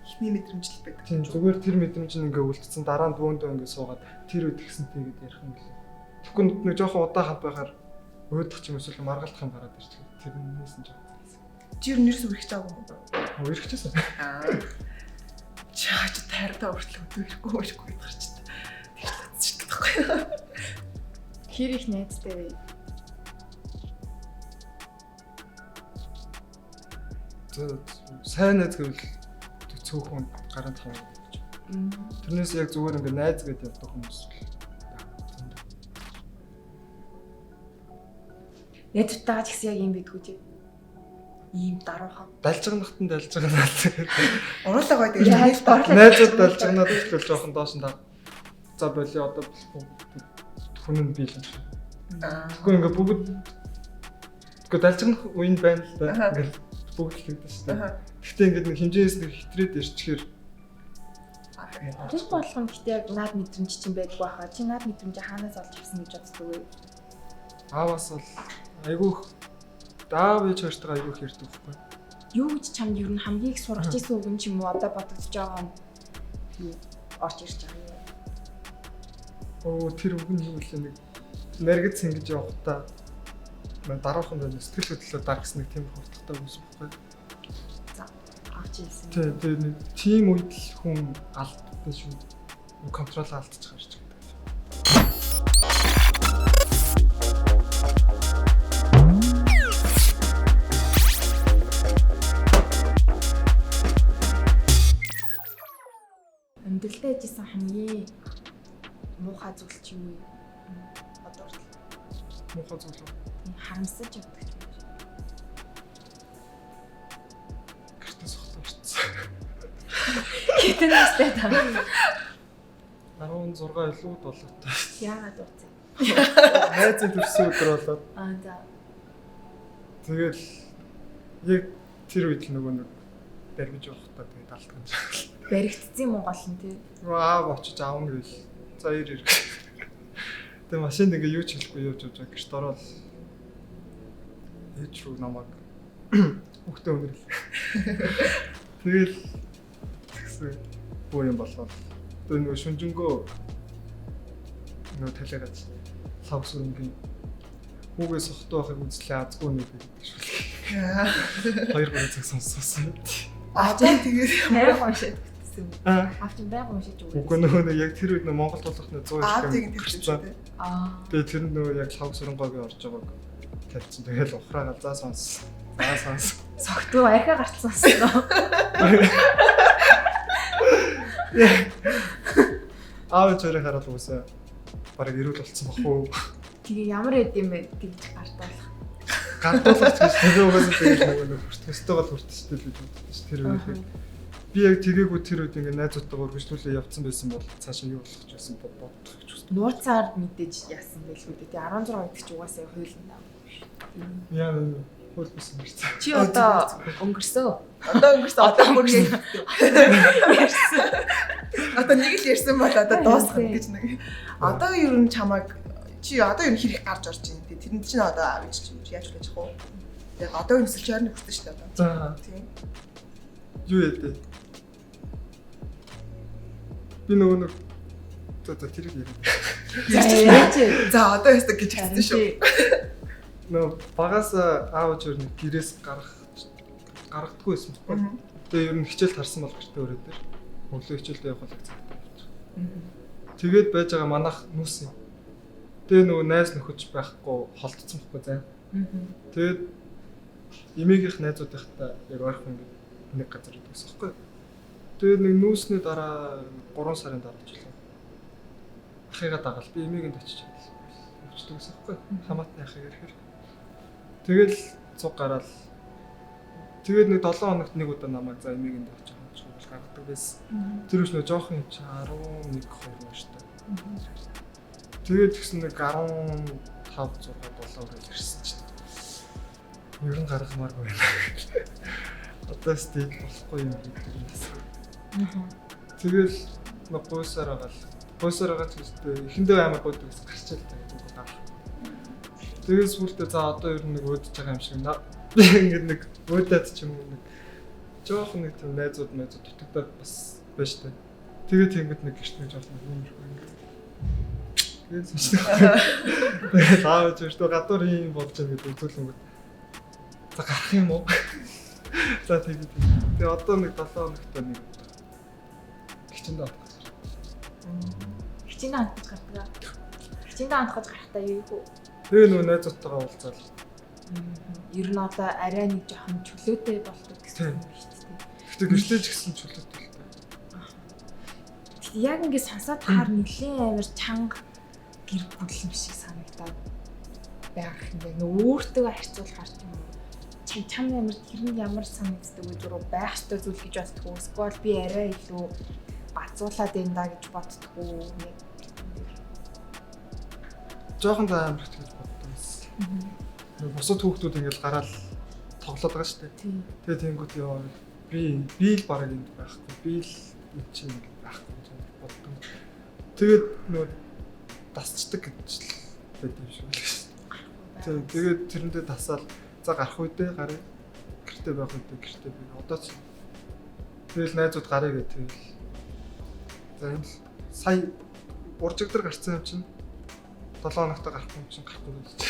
Ихний мэдрэмж л байдаг. Тийм зүгээр тэр мэдрэмж нь ингээ үлдсэн дараа нь бөөндөө ингээ суугаад тэр үед гисэн тэгээд ярих юм гэлээ. Тэгэхгүй нэг жоохон удаан хамт байхаар өөдөх ч юм эсвэл маргалдах юм гараад ирчих. Тэрнээс нь жоохон. Чи юу нэрс үргэж байгаа юм уу? Үргэжсэн. Чаач тайртаа хүртэл өдөрөхгүй гэж гарч та. Тэгж татчих таахгүй. Хэр их найзтай вэ? Сайн найз гэвэл цөөхөн гараад хаа гэж. Тэрнээс яг зүгээр ингээ найз гэдээ явдаг хүмүүс л. Найзтайгаа ч гэсэн яг юм бидгүү чи. Ийм даруухан. Далжганахтан далжганаад. Уруулаа гоё дээр Найзууд далжганаад ихтэл жоохон доош нь за боли одоо хүн нь бий л юм шиг. Тэгэхгүй ингээ бүгд тэгэхгүй далжганах үеийн байна л да. Ингээл бүгд л гэдэг шүү дээ. Гэхдээ ингээд нэг хэмжээс нэг хитрээд ирчихээр Тэр болгон гэхдээ яг наад мэдрэмж чинь байдаг байхаа. Чи наад мэдрэмж хаанаас олж авсан гэж боддог вэ? ааваас бол айгүйх даав ээж хоёртойгоо айгүйх ярьдаг байхгүй. Юу гэж чамд ер нь хамгийн их сурч ирсэн үг юм ч юм уу одоо бодогдож байгаа юм орж ирж байгаа юм. Оо тэр үг нь юу вэ нэг мэрэгд сэнгэж явахдаа дараахан дээр сэтгэл хөдлөлөө дарах нэг тийм хурдтай үс байхгүй. За авч ирсэн. Тэгээ нэг тийм үед л хүн алддаг шүү. Контрол алдчих гарч байгаа. Амьдралдаа хийсэн хамгийн муухай зүйл чи юу вэ? Одоо Муухай зүйл үү? Харамсаж явдаг юм. Гэртээ сохлоочсон. Хитэн нэстэй та. 16 илүү болоотой. Яагаад ууцсан? Найзын төрсөн өдөр болоод. За. Тэгэл яг тэр үед л нөгөө нэг барьж явахдаа тэгээд алдсан. Баригдсан Монгол нь тий. Аав очиж аавна гээл. За ир. Тэгээ машинд ингээ юу ч хэлэхгүй явж байгаа. Гэрт ороод ээж рүү намайг хүүхдээ өнөрлөө. Тэгэл тэгсэн боо юм болоод тэр нөгөө шүнжэнгөө нөгөө талигач лавс үнгийн хүүгээс сохтой байхыг үзлээ азгүй нэг гэж шүү. 2-3 цаг сонссон. Тэгээд хайр гоншид гэсэн. Авч байг уншиж өгөө. Үгүй нөгөө яг тэр үед Монгол болгохны 100 тийм тийм. Тэгээ тэр нөгөө яг лав сүрэнгойг орж байгааг тавьчихсан. Тэгэл ухраагаа заа сонс. За сонс. Согтуу архиа гарцсан сонсон. Аав чөрөө хараад үсэ. Бараг ирүүл болцсон бах уу. Тэгээ ямар эд юм бэ гэж гартуулах. Гартуулах гэж тэр угаас тэгэл нөгөө хүртгэстэйгэл хүртчихтэй л гэж тэр үед. Би яг тэгээгүй тэр үед ингээ найзуудтайгаа үргэлжлүүлээ явцсан байсан бол цаашаа юу болох ч байсан бодох гэж байна. Нууцаар мэдээж яасан байлгүй дээ. 16 гэдэг чи угаасаа хуйлна. Яа хөлбөсөн юм шиг. Чи одоо өнгөрсөө. Одоо өнгөрсөн. Одоо нэг л ярьсан бол одоо дуусгах гэж нэг. Одоо ер нь чамайг чи одоо ер нь хэрэг гарч орж байна тий. Тэрэнд чинь одоо авч чи яаж хийж явах вэ? Яг одоо энэ өсөлч ярны хүртэж шүү дээ одоо. За. Тийм. Юу яа. Би нөгөө за тэрийг яриа. За одоо ястаа гэж хэлсэн шүү. Нөө багаас аавч өөр нэг гэрээс гаргадаггүй байсан байхгүй. Тэгээ ер нь хичээл тарсан бол гэртээ өрөө дээр өглөө хичээлдээ явах цаг цагтаа болж. Тэгээд байж байгаа манайх нүүс юм. Тэгээ нөгөө найз нөхөж байхгүй холдсон байхгүй заа. Тэгээд эмээгийнх найзуудынхтай яг ойрхон ингэ нэг газар идэгсэн байхгүй. Тэгээд нэг нүүсний дараа 3 сарын дараа ч үлээ. Ахыгаа дагаал би эмээгэнд очиж чадсан. авчдаг гэсэн юм байна. Хамаатны ахыг ирэхээр. Тэгэл цуг гараад тэгээд нэг 7 хоногт нэг удаа намайг за эмигэнд очиж хонцгоол гаргадаг байсан. Тэр үс нэг жоохон юм чи 11 2 штэ. Тэгээд тэгсэн нэг 15 6 7 гэж ирсэн чинь. Ер нь гаргамааргүй байна. Одоо стейт болохгүй юм гэдэг юм байна. Тэгэл нэг гойсаар агаал ч гэжтэй эхэндээ амар гойдаг гэсэн гарчаал тэгээд гарах. Тэгээд сүултээ за одоо ер нь нэг өөдөж байгаа юм шиг наа. Ингээд нэг өөдөд ч юм уу нэг жоохон нэг тийм найзууд дутагдаад бас байж таа. Тэгээд тэнгууд нэг гэрт нэг жоохон юм ингээд. Тэгээд тэгээд аавч өөртөө гадуур юм болж байгаа гэдэг үзүүлэнгүүд. За гарах юм уу? За тэгээд одоо нэг 7 хоногтой нэг хичээндээ авах. Хичээндээ авах гардаг. Хичээндээ авах гарахтаа юу юу? Тэгээ нөгөө найзуудтайгаа уулзаад. Ер нь одоо арай нэг жоохон чөлөөтэй болдог гэсэн юм шүү дээ. Гэхдээ гэртээ ч гэсэн чөлөөтэй л байна. Яг ингээд сонсоод хаар нэлээд амар чанга гэр бүл юм шиг санагдаад байх юм байна. Өөртөө харьцуулахаар ч юм уу. Чам амар тэр нь ямар санагддаг вэ? Зүрх байх ёстой зүйл гэж боддог уу? Эсвэл би арай илүү бацуулаад энэ даа гэж боддог уу? Жохон амар гэж боддог юм. Бусад хүүхдүүд ингээл гараад тоглоод байгаа шүү дээ. Тэгээ тэнгууд ёо би л бараг энд байхгүй. Би л энэ чинь байхгүй гэж боддог. Тэгээд нөгөө тасчдаг гэж л байдаг юм шиг л. Тэгээд тэрэндээ тасаал за гарах үедээ гарыг гэртээ байх үедээ гэртээ би одоо ч тэгэл найзууд гарыг гэх тэгэл за энэ сая уржигдэр гарцсан юм чинь 7 хоногтой гарах юм чинь гарахгүй гэж.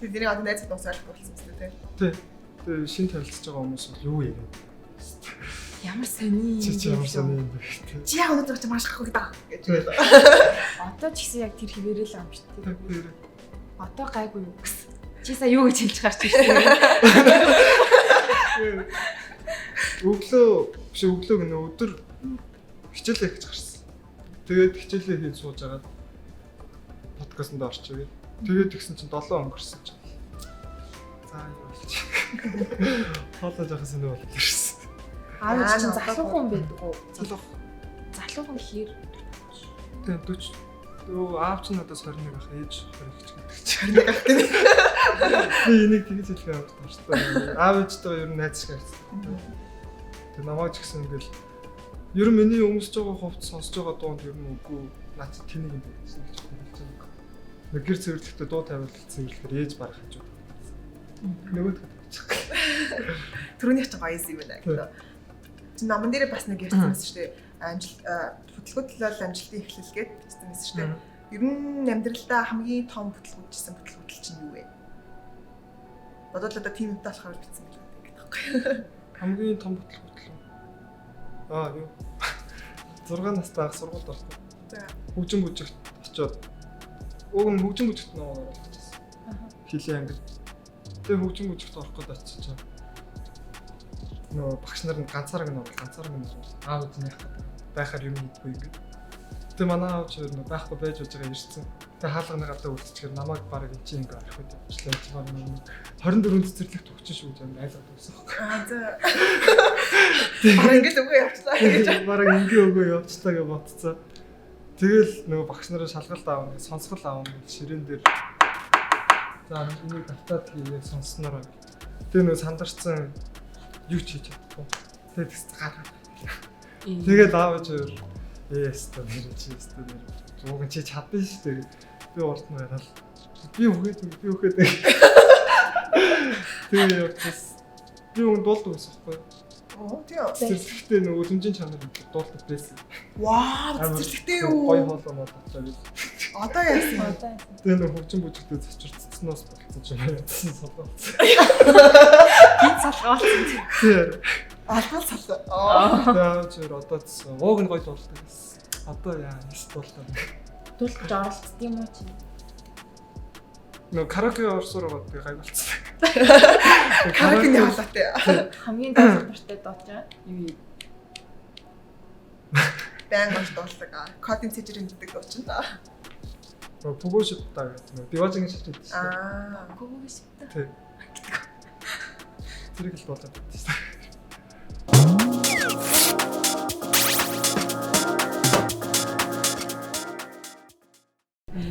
Тэгээд энэ одоо найзууд бас ойлгох болсон юм шүү дээ тий. Тэгээд шинэ танилцж байгаа хүмүүс бол юу яриа. Ямар сони. Чи ямар сони юм бэ гэдэг. Чи яг өнөөдөр ч маш гахдаг даа гэж. Одоо ч гэсэн яг тэр хിവэрэл юм шүү дээ. Одоо гайгүй юу гэсэн. Чи сая юу гэж хэлж гарч ирсэн юм. Өглөө гэнэ өдөр хичээлээ хийж гарсан. Тэгээд хичээлээ хийж сууж агаад подкастт орчихъя. Тэгээд тэгсэн чинь 7 өнгөрсөн чинь. За юу болчих. Хоолой жахсан нь болчихсон ирсэн. Аав чинь залуухан байдаг уу? Залуухан хэр? Тэгээд 40. Өө аав чинь надаас 21 ах, ээж 20 гэж гэдэг чинь. 21 ах гэдэг. Би энийг тэгж хэлэх юм байна. Аав ээжтэй ер нь найз шиг харьцдаг. Тэгээд намайг ч гэсэн ингээл ер нь миний өмсөж байгаа хувцас сонсож байгаа дуунд ер нь үгүй наач тэнийг юм байсан гэж хэлж байгаа. Нэг гэр цэвэрлэхдээ дуу тавиулт цэвэрлэхээр ээж барах гэж байна. Нөгөөд гэж. Түрүүнийх чинь гоё юм байна гэдэг. Чи наман дээр бас нэг ярьсан байсан шүү дээ. Бүтлгүүтлэл амжилтын эхлэл гээд бичсэн байсан шүү дээ. Ер нь амьдралдаа хамгийн том бүтлгүүтжсэн бүтлгүүтэл чинь юу вэ? Бодвол одоо тийм юмтай болохоор бичсэн гэж байдаг байхгүй. Хамгийн том бүтлгүүтэл. Юу? 6 настай ах сургуульд орсон. За. Хөгжим бүжигт очиод уг нь хөгжим бүжигт нөө орчихсон. Хилийн ангид. Тэгээ хөгжим бүжигт орох гээд очиж чаа. Нөө багш нар нь ганцаараа аав үзнийх байхаар юм хийдгүй ингээд. Тэгээ манай аав ч нөө байхгүй байж байгаа ирсэн. Тэгээ хаалганы гадаа үлдчихээр намайг бараг энэ чинь ингээд орох үед явчихлаа. Чи баг 24 цэцэрлэгт өгч шүү гэж айлгад байсан байхгүй. За. Бараг ингээд өгөө явчихлаа гэж. Бараг ингээд өгөө явчихлаа гэж бодцоо. Тэгэл нөгөө багш нараа шалгалт аавна, сонсгол аавна гэж ширээн дээр за энийг давтаад хийгээд сонсснороо. Тэгээ нөгөө сандарсан юу ч хийж чадахгүй. Тэгээд тест гаргаад. Тэгээд аавч өөр ястаа нэр чи ястаа нэр. Зуг чи чадсан шүү дээ. Би урд нь яриад би үхээд. Тэгээ явчихс. Би өгөн дуулдаг байсан байхгүй. Оо тийм. Цэцэрлэгтээ нөгөө үлэмжийн чанар дуулдаг байсан. Вау, цэцэрлэгтээ юу? Гоё хоолоо болчихлоо. Одоо яасан? Тэгээ нөгөө хөгжим бүжигтээ зочирцсноос болцсон ч юм яасан солоолсон. Гинц салгаалсан. Тэр Албал салгаа. Аа тэр одоо тийм ууг нь гоё дуулдаг байсан. Одоо яа нэс дуулдаг. Дуулж оролцсон юм уу чи? Нөгөө караоке орсоор байгаа би гай болцсон. Каракины халаатай. Хамгийн дуулбартай дууч юу? Байн гол дуулдаг. Кодын цэжэр мэддэг дуучин. 보고 싶다 гэдэг. Би важгийн шилжиж байсан. Гүг шигтэй. Тий. Тэрийг л болоод байсан.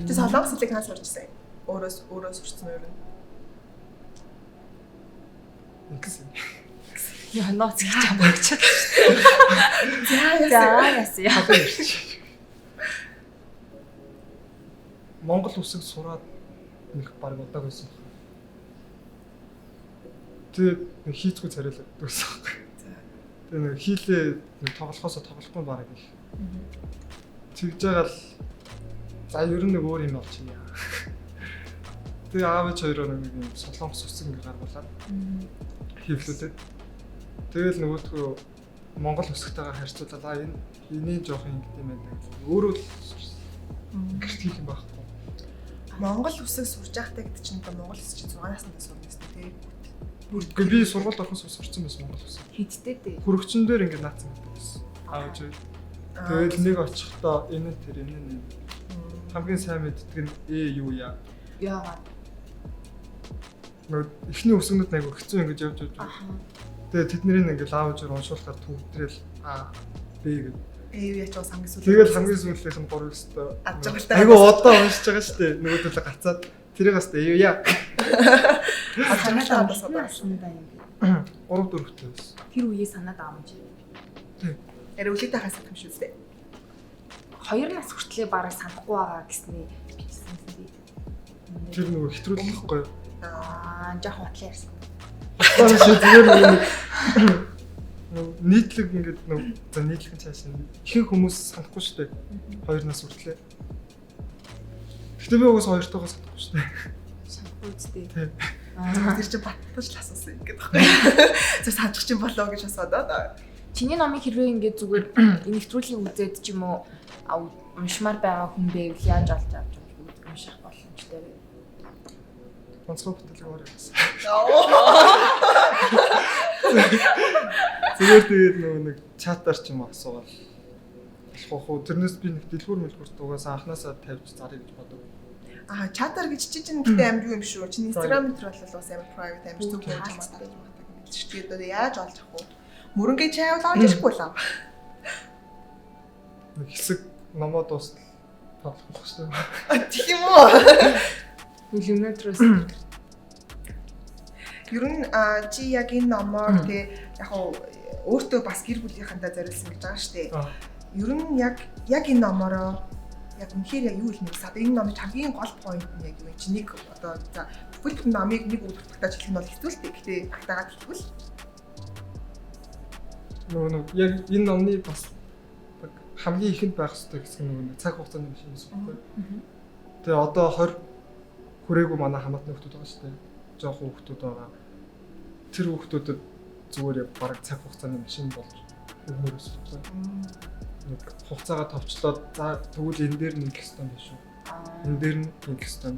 Тэ солонгос хэлийг хаа сурчсан? Өөрөө сурчсан уу юу? Ингэсэн. Яа ноц гэж юм гэж. За яасан. Хадаа ирчих. Монгол үсэг сураад нэг баг удааг байсан. Тэгээд нэг хийцгүй царайлаад байсан. Тэгээд нэг хийлээ нэг тоглохоосоо тоглохгүй баг их. Тэгж байгаа л за ер нь нэг өөр юм болж байна. Тэгээ аав ээж хоёроо нэг юм солонгос үсэг ингэ гаргуулад хийвлүүлээд тэгэл нөгөөдгөө Монгол үсэгтэйгээ харьцуулаад энэ жоох юм гэдэг юм байна гэж өөрөө л гэрт хийх юм байхгүй. Монгол үсэг сурж байхдаа гэдэг чинь Монгол үсэг чинь 6 наснаас сурна гэсэн тийм. Бүрдгүй би сургуульд орохоос сурсан байсан Монгол үсэг. Хидтэй дээ. Хүрэгчин дээр ингэ наацсан гэдэг байсан. Аав ээж хоёр. Тэгэл нэг очихдоо энэ тэр энэ хамгийн сайн мэддэг нь юу яа. Яагаад? Нөгөө эхний үсгнүүд айгу хэцүү ингэж явж байгаа. Тэгээ тэднийг ингээл аавж уншуулахад төгдрэл Б гэдэг. Юу яач бас хамгийн сүүл. Тэгэл хамгийн сүүлийнх нь 3 өстой. Айгу одоо уншиж байгаа шүү дээ. Нөгөөдөл гацаад тэрийг бас юу яа. Ажиглаад бас удаасан да юм. 3 4-тэй байсан. Тэр үеийг санаад аамж. Ярэ үлээтэй хасах юм шүү дээ. 2 нас хүртлээр бараг санахгүй байгаа гэсний бичсэн тийм. Тэр нөгөө хэтрүүлэхгүй. Жах батлаа ярьсан. Аа шүү зүгээр нэг нийтлэг ингээд нөгөө за нийтлэг цааш ихэнх хүмүүс санахгүй шүү дээ. 2 нас хүртлээр. Гэтэ би угсаа 2-тоогоо санахгүй шүү дээ. Санахгүй үстэй. Тэр чинь баттаж л асуусан ингээд байна. За санах чинь болоо гэж асуудаа. Чиний номыг хэрвээ ингээд зүгээр нэвтрүүлгийг үзээд ч юм уу уншмаар байгаа хүн байвал яаж олж авч унших боломжтой вэ? Онцгой бүтээл яваарай. Зүгээр тэгээд нөгөө нэг чатаар ч юм асуугаад болохгүй хөө тэрнээс би нэг дэлгүүр мэлгүүрт угаасаа анханасаа тавьж зарыг гэж бодог. Чатаар гэж чи чинь гэдэг амир юу юм шүү. Чиний Instagram дээр бол бас амар private амир зүг хийж магадгүй юм шиг. Тэгээд яаж олж авах вэ? Мөрөнгө чайвал олж ирэхгүй лав. Нэг хэсэг номоо дуустал тоглох шүү. Тийм үү? Өнөөдрөөс Ер нь чи яг энэ номоор те яг өөртөө бас гэр бүлийнхэнтэй зориулсан гэж байгаа шүү дээ. Ер нь яг энэ номороо яг үнэхээр яг юу хэлнэ гэсэн. Энэ номын хамгийн гол point нь яг юу чи нэг одоо за бүхэл номыг нэг үг дутагтаж хэлэх нь бол хэцүү л дээ. Гэтэ багтаагаад хэлбэл нөгөө яг энэ номны бас хамгийн ихэнд байх хэрэгтэй гэсэн нөгөө цаг хугацааны биш юм байна. Тэгээ одоо 20 хүрээгүй манай хамаатны хүмүүс байгаа шүү дээ. Жоох хүмүүс байгаа. Тэр хүмүүсүүдэд зүгээр яг бараг цаг хугацааны машин болж өгмөрөөс байна. Нэг хугацаагаа товчлоод за тэгвэл энэ дээр нэг хэстэй биш үү? Энэ дээр нэг хэстэй.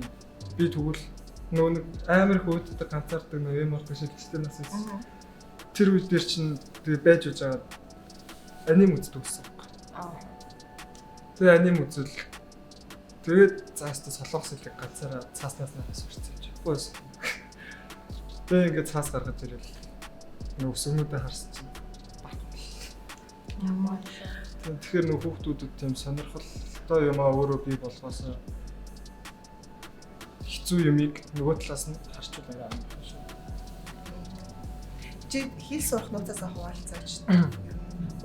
Би тэгвэл нөгөө нэг амар хөөддөг ганцаардаг нөгөө юм ордог шилжтэй нас байсан. Тэр үе дээр чинь тэгээ байж үж байгаа аним үздэг гэсэн юм байна. Тэгээ аним үзэл тэгээд заастаа солонгос хэлийг ганцаараа цааснаас сурцсан юм чи. Бөөс. Тэгээ ингээд цаас гаргаж ирэл нөгөө өсгнүүдээ харсан чинь ямар тэгэхээр нөгөө хүүхдүүдэд тийм сонирхолтой юм өөрөө бий болгоосоо хэцүү юмыг нөгөө талаас нь харчулаа юм шиг. чи хэл сурах нууцаас хуваалцаач.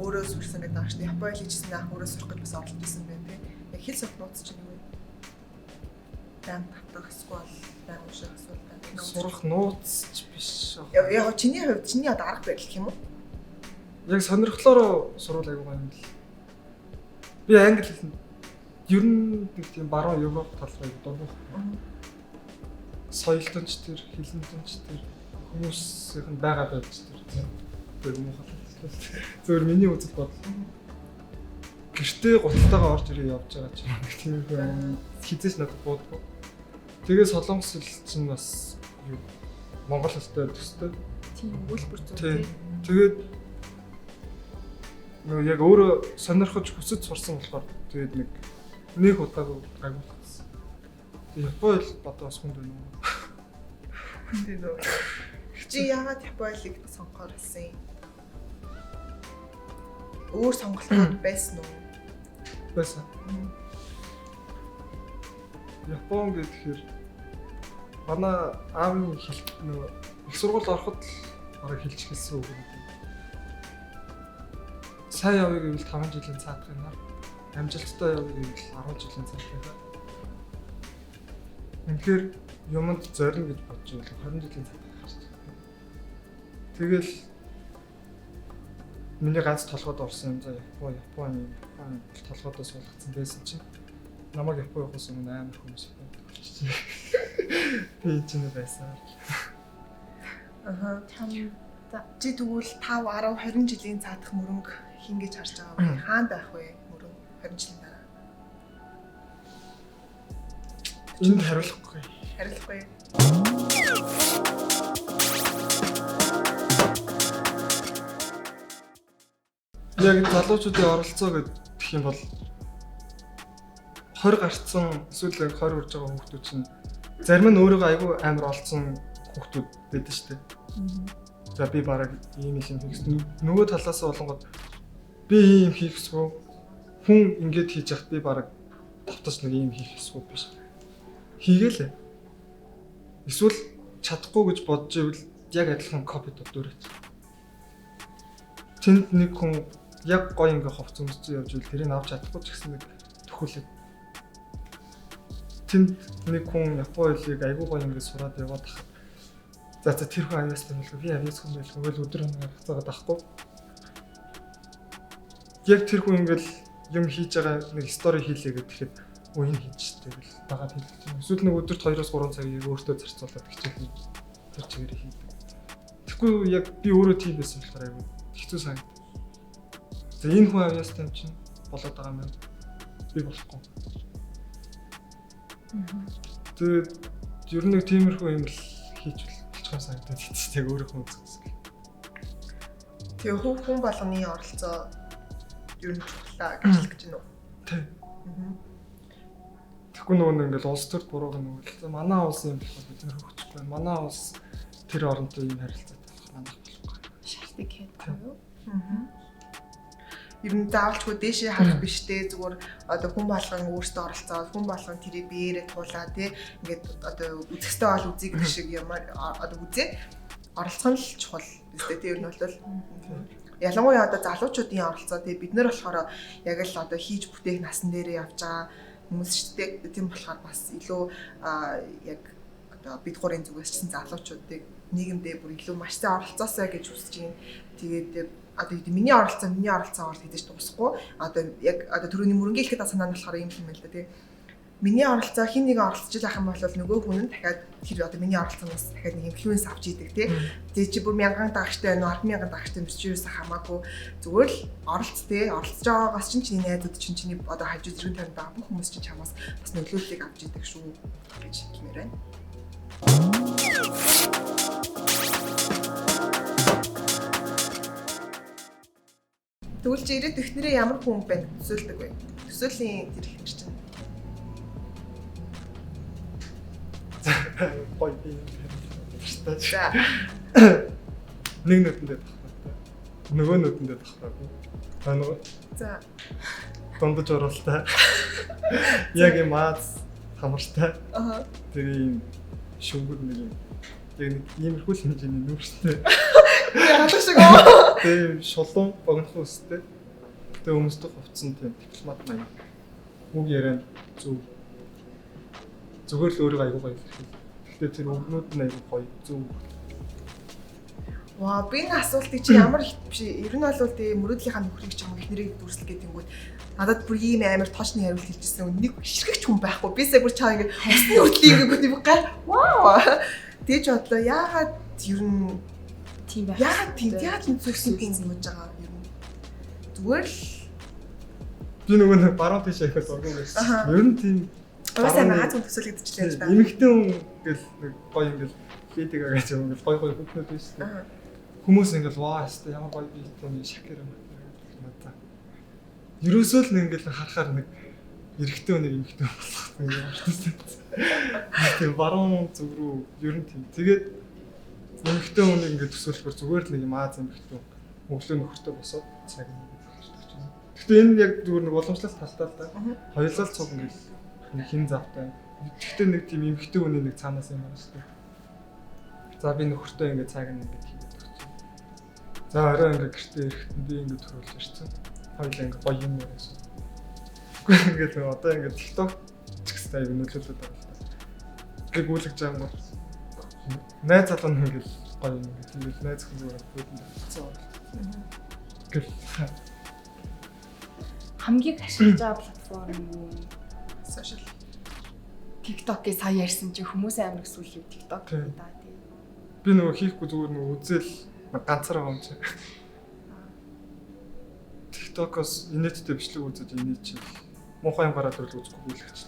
Өөрөө сурсан гэдэг ааш тий. Японы хэлжсэн анх өөрөө сурах гэж бас оролж ирсэн байна тий. Яг хэл сурах нууц чинь юу вэ? Дан татах эсвэл дан унших эсвэл дан сурах нууц ч биш. Яг чиний хувьд чиний одоо арга барил гэх юм уу? Яг сонирхлоороо сурвал аягүй гоё юм л. Би англи хэлсэн. Ер нь нэг тийм баруун Европ талраа дургуй. Соёлтонч тэр, хэлнэтонч тэр хүмүүсийн байгаа байж тэр. Тэр юм хаа. Зөвөр миний үзэл бодол. Гэртээ гуталтайгаа орж ирээ явж байгаа ч тийм юм хизээч надад буудаггүй. Тэгээ солонгос хэл чинь бас юу монгол хэлтэй төстэй. тийм өгүүлбэр зүйл. Тэгээд нөгөө яг өөрөө сонирхож хүсэж сурсан болохоор тэгээд нэг удаагүй гайгүй болсон. Япон хэл бодоо бас хүнд байна уу? Хүнд нөө. Чи яагаад Японыг сонгохоор болсон юм? Өөр сонголтууд байсан уу? Байсан. Япон гэхээр манай аавын хэл нөө их сургууль ороход л бараг хэлж хэлсэн үг юм. Сайн явъя гэвэл 5 жилийн цаадах юм аа. Амжилттай явъя гэвэл 10 жилийн цаадах юм аа. Тэгэхээр юмд зорино гэж бодож байвал 20 жилийн цаадах гарч байна. Тэгэл миний ганц толгойд орсон юм за Японы толгойдоо суулгацсан байсан чинь намайг Япон явахаас өмнө амар хүмүүс болчихсон. Би чинь байсан. Чи тэгвэл 5, 10, 20 жилийн цаадах мөрөнгө хин гэж харж байгаа вэ? Хаана байх вэ? Мөрөнгө 20 жилийн дараа. Энд хариулахгүй. Хариулахгүй. Яг залуучуудын оролцоо гэх юм бол 20 гарцсан эсвэл 20 хүрж байгаа хүүхдүүд чинь зарим нь өөрийгөө айгүй амар олцсон хүүхдүүд байдаг шүү дээ. За би бараг ийм юм хийсэн. Нөгөө талаас нь болонгод би ийм хийх эсвэл хүн ингэж хийж яхад би бараг тавтаж нэг ийм хийх эсвэл биш. Хийгээл. Эсвэл чадахгүй гэж бодож ивэл яг адилхан копи дураач. Тэнд нэг хүн яг гоё ингээ ховц өмсөж явж ивэл тэрийг авч чадахгүй ч гэсэн нэг төхөөлөд. Тэнд нэг хүн Япон хэлийг айгүй гоё ингээ сураад яваад тах. За тэр хүн аяас тэмүүлгүй би аяас хүн байлгүй л өдөр хоног хацаагаад ахгүй. Яг тэр хүн ингээл юм хийж байгаа нэг стори хийлээ гэхэд үе нь хийж тэгэл дагаад хэлэх юм. Эсвэл нэг өдөрт 2-3 цагийг өөртөө зарцуулаад хичээл тэр чигээрээ хийдэг. Тэгэхгүй яг би өөрөө тийм байсан болохоор айгүй хэцүү санагдав. За энэ хүн аяас тань чинь болоод байгаа юм байна. Би болохгүй. Тэгээд ер нь нэг тиймэрхүү юм л хийчихвэл болчихсон санагдаад тийм яг өөрөө хүн үзсэн. Тэгээ хүн болгоны оролцоо ер нь чухлаа гэж хэлж байна уу? Тийм. Тэгэхгүй нөгөө ингээл улс төр бурууг нөгөө манай улс юм болохоо бид нэр хөгжих байна. Манай улс тэр оронтой юм харилцаатай болох манайх болохгүй. Шалтгаан хийх юу? Ер нь заавалчгүй дээшээ харах биш те зүгээр одоо хүн болгон өөртөө оролцоод хүн болгон тэрийг биеэрээ туулаа те ингээд одоо үзэхтэй бол үзье гэдэг шиг юм одоо үзээ оролцох нь л чухал тест те ер нь бол ялангуяа одоо залуучуудын оролцоо те бид нар болохоор яг л одоо хийж бүтээх насан дээрээ явж байгаа хүмүүс шүү дээ тийм болохоор бас илүү яг одоо бид гурийн зүгээс чинь залуучуудыг нийгэмдээ бүр илүү маш сайн оролцоосоо гэж хүсэж байна. Тэгээд одоо миний оролцоогоор тэгдэж дуусахгүй. Одоо яг одоо түрүүний мөрөнгө хэлэхэд санаа нь болохоор юм юм л да тий. Миний оролцоо хин нэг оролцож байх юм бол нөгөө хүн нь дахиад тэр одоо миний оролцооноос дахиад нэг инфлюенс авч идэг тий. Тэгээ чи бүр 1000 дагагчтай байна уу 100000 дагагчтай юм чи юусаа хамаагүй зүгээр л оролц тий. Оролцож байгаагаас чиний найзууд чиний одоо хажуу зэрэг танд байгаа бүх хүмүүс чамаас бас нөлөөллийг авч идэг шүү гэж хэлмээр байна. Тэгвэл чи ирээд эхнэрээ ямар хүн байна төсөөлдөг вэ? Төсөөлийн тэр их чинь. Гоё би. За. Нэг нүдэндээ тахтай. Нөгөө нүдэндээ тахтай. Нөгөө. За. Дондож оролтой. Яг юм аз хамартай. Тэгээ юм шүнгэр нэг юм. Яг иймэрхүү л хэмжээний нүүрстэй. Яагаад шиг оо. Тэгээ шулуун богино үстэй. Тэгээ өмсдөх хувцсан тийм дипломат маань. Үг яриа зүг. Зүгээр л өөрийгөө аягүй гоё хэлэх. Гэхдээ тэр өгнүүд нь аягүй гоё зүг. Ваа би энэ асуултыг чи ямар их биш. Ер нь бол тэгээ мөрөөдлийнхаа нөхрийг ч юм ихнэрийг дүрслэх гэдэнгүүт надад бүр ийм амар тоочны хариулт хэлчихсэн. Нэг хишгэгч хүн байхгүй. Би сая бүр чаа ингэ усны өртлийг өгөх гай. Вау. Тэгж бодлоо яагаад ер нь тийм байх. Яагаад зүгсэн юм гэж байгаа юм. Зүгээр л би нөгөө нэг баруун тийш ахад оргон байсан. Ер нь тийм Уусаа наад хүн төсөөлөгдөжтэй л да. Эмэгтэй хүн ингээл нэг гоё ингээл хийдэг агаач юм ингээл гоё хүүхнүүд биш үү? Хүмүүс ингээл ваа хэвээ ямар гоё биетэй шакер юм надаа. Ерөөсөө л ингээл харахаар нэг эрэгтэй хүнийг эмэгтэй болгох юм байна. Тэгээ баруун зүг рүү ер нь тийм. Тэгээд эмэгтэй хүнийг ингээд төсөөлөхөөр зүгээр л нэг юм Аз эмэгтэй өглөө нөхөртөө босоод цаг ингээд болчихдог юм. Гэхдээ энэ яг зүгээр нэг уламжлалт талтай л да. Хоёулаа цуг ингээд нэг хин завтай. Гэхдээ нэг тийм эмэгтэй хүний нэг цаанаас юм байна шүү дээ. За би нөхөртөө ингээд цаг ингээд хийгээд өгч. За орой ингээд гэртээ ирэхэд би ингээд төрүүлж ирсэн. Хоёулаа ингээд гоё юм яриасан. Ингээд одоо ингээд TikTok ч гэсэн аяг нөлөөлөд байгаа л та. Ингээд гүйлгэж байгаа юм бол найз залуу нь ингээд гоё юм ингээд найз хүн зүгээр бүтэнд болцсон. Гэл хамгийн ашиглаж байгаа платформ юу? Social. TikTok-ийг сая ярьсан чи хүмүүс амар өсвөл юу TikTok да тийм. Би нөгөө хийхгүй зүгээр нөгөө үзэл ганцаар байгаа юм чи. TikTok-оос инээдтэй бичлэг үзэж инээд чи муухай юм гараад ирэл үзэхгүй гүйлгэж.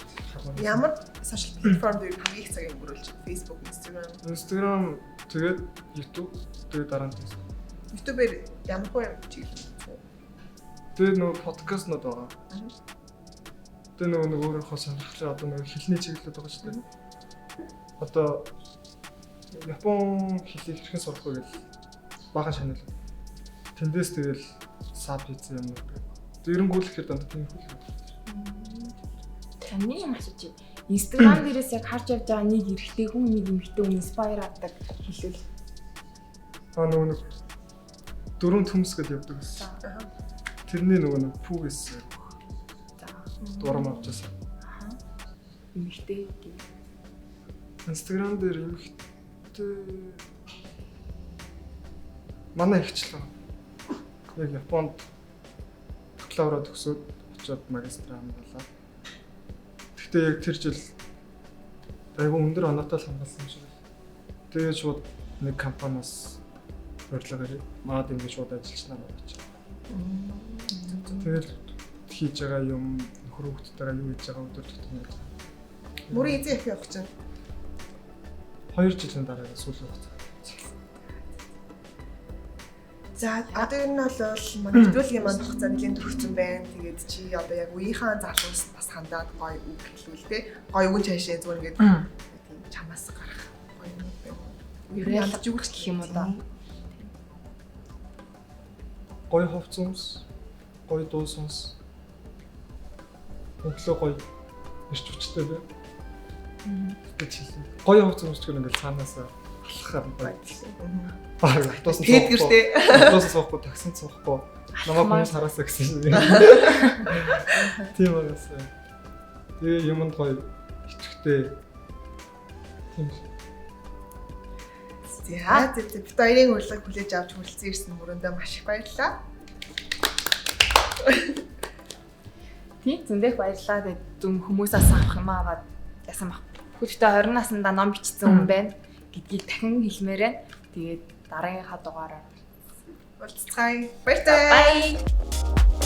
Ямар social platform дээр хамгийн их цаг өнгөрүүлж байна? Facebook, Instagram тэгээд YouTube тэгээд дараа нь Facebook. YouTube-ээр ямар хөө юм чиглэл? Тэгээд нөгөө подкастнууд байгаа. Тэгээд нөгөө өөрийнхөө сонирхлын одоо нөгөө хэлний чиглэлүүд байгаа шүү дээ. Одоо Япон хэлийг хэрхэн сурах вэ гэж бага шанал. Тэндээс тэгэл саб хийсэн юм уу. Тэрэнгүүл ихээр дандаа тийм хөл. Таны юм асууж байна. Instagram дээрээс яг харж явж байгаа нэг эрэгтэй хүн нэг эмэгтэй хүн inspire авдаг хэлвэл. Нөгөө нэг дөрөв төмс гэж явдаг гэсэн. Тэрний нөгөө нэг пүүгээс дурам авчихсан. Эмэгтэй тийм. Instagram дээр эмэгтэй манай ихчлээ. Яг Японд бакалавра төгсөөд очиод магистр хамгаалаа. Гэхдээ яг тэр жил айгүй өндөр оноотой л хамгаалсан юм шиг л. Тэгээд шууд нэг компаниас урьдлага ирээд маад ингэ шууд ажиллачнаа бодож. Тэгээд хийж байгаа юм нөхөр хүүхдтэйгээ юу хийж байгаа өдөр тутмын юм. Мөрийн эзэн их явах чинь 2 жилийн дараа сүүл явах. За одоо энэ бол манай хөтөлбөрийн маань хугацаа нэлийн төрөгцөн байна. Тэгээд чи одоо яг үеийнхаа залуус бас хандаад гоё үг хэлвэл тэ. Гоё үгэн цаашаа зүгээр ингээд тийм чамаас гарах гоё юм байна. Ялж үгч гэх юм уу да. Гоё ховцсонс, гоё дуу сонс. Өглөө гоё ирч хүчтэй бай. Гэж хэлсэн. Гоё ховцсонс ч ингээд цаанаасаа алхахаар байна. Автобус Тэдгэртэй. Автобус суухгүй, таксинд суухгүй. Намайг хүмүүс хараасаа гэсэн юм. Тийм байгаас. Тэгээ юмд гоё ичгтэй. Тийм. За бид хоёрын урилгыг хүлээж авч хүрэлцэн ирсэн мөрөндөө маш их баярлалаа. Тийм зөндөх баярлалаа. Тэгээд зүм хүмүүсээс авах юм аваад ясан баг. Хүүхдээ 20 наснда ном бичсэн хүн байна гэдгийг дахин хэлмээр байна. Тэгээд дараагийнхаа дугаараар уулзцгаая. Баярлалаа. Bye.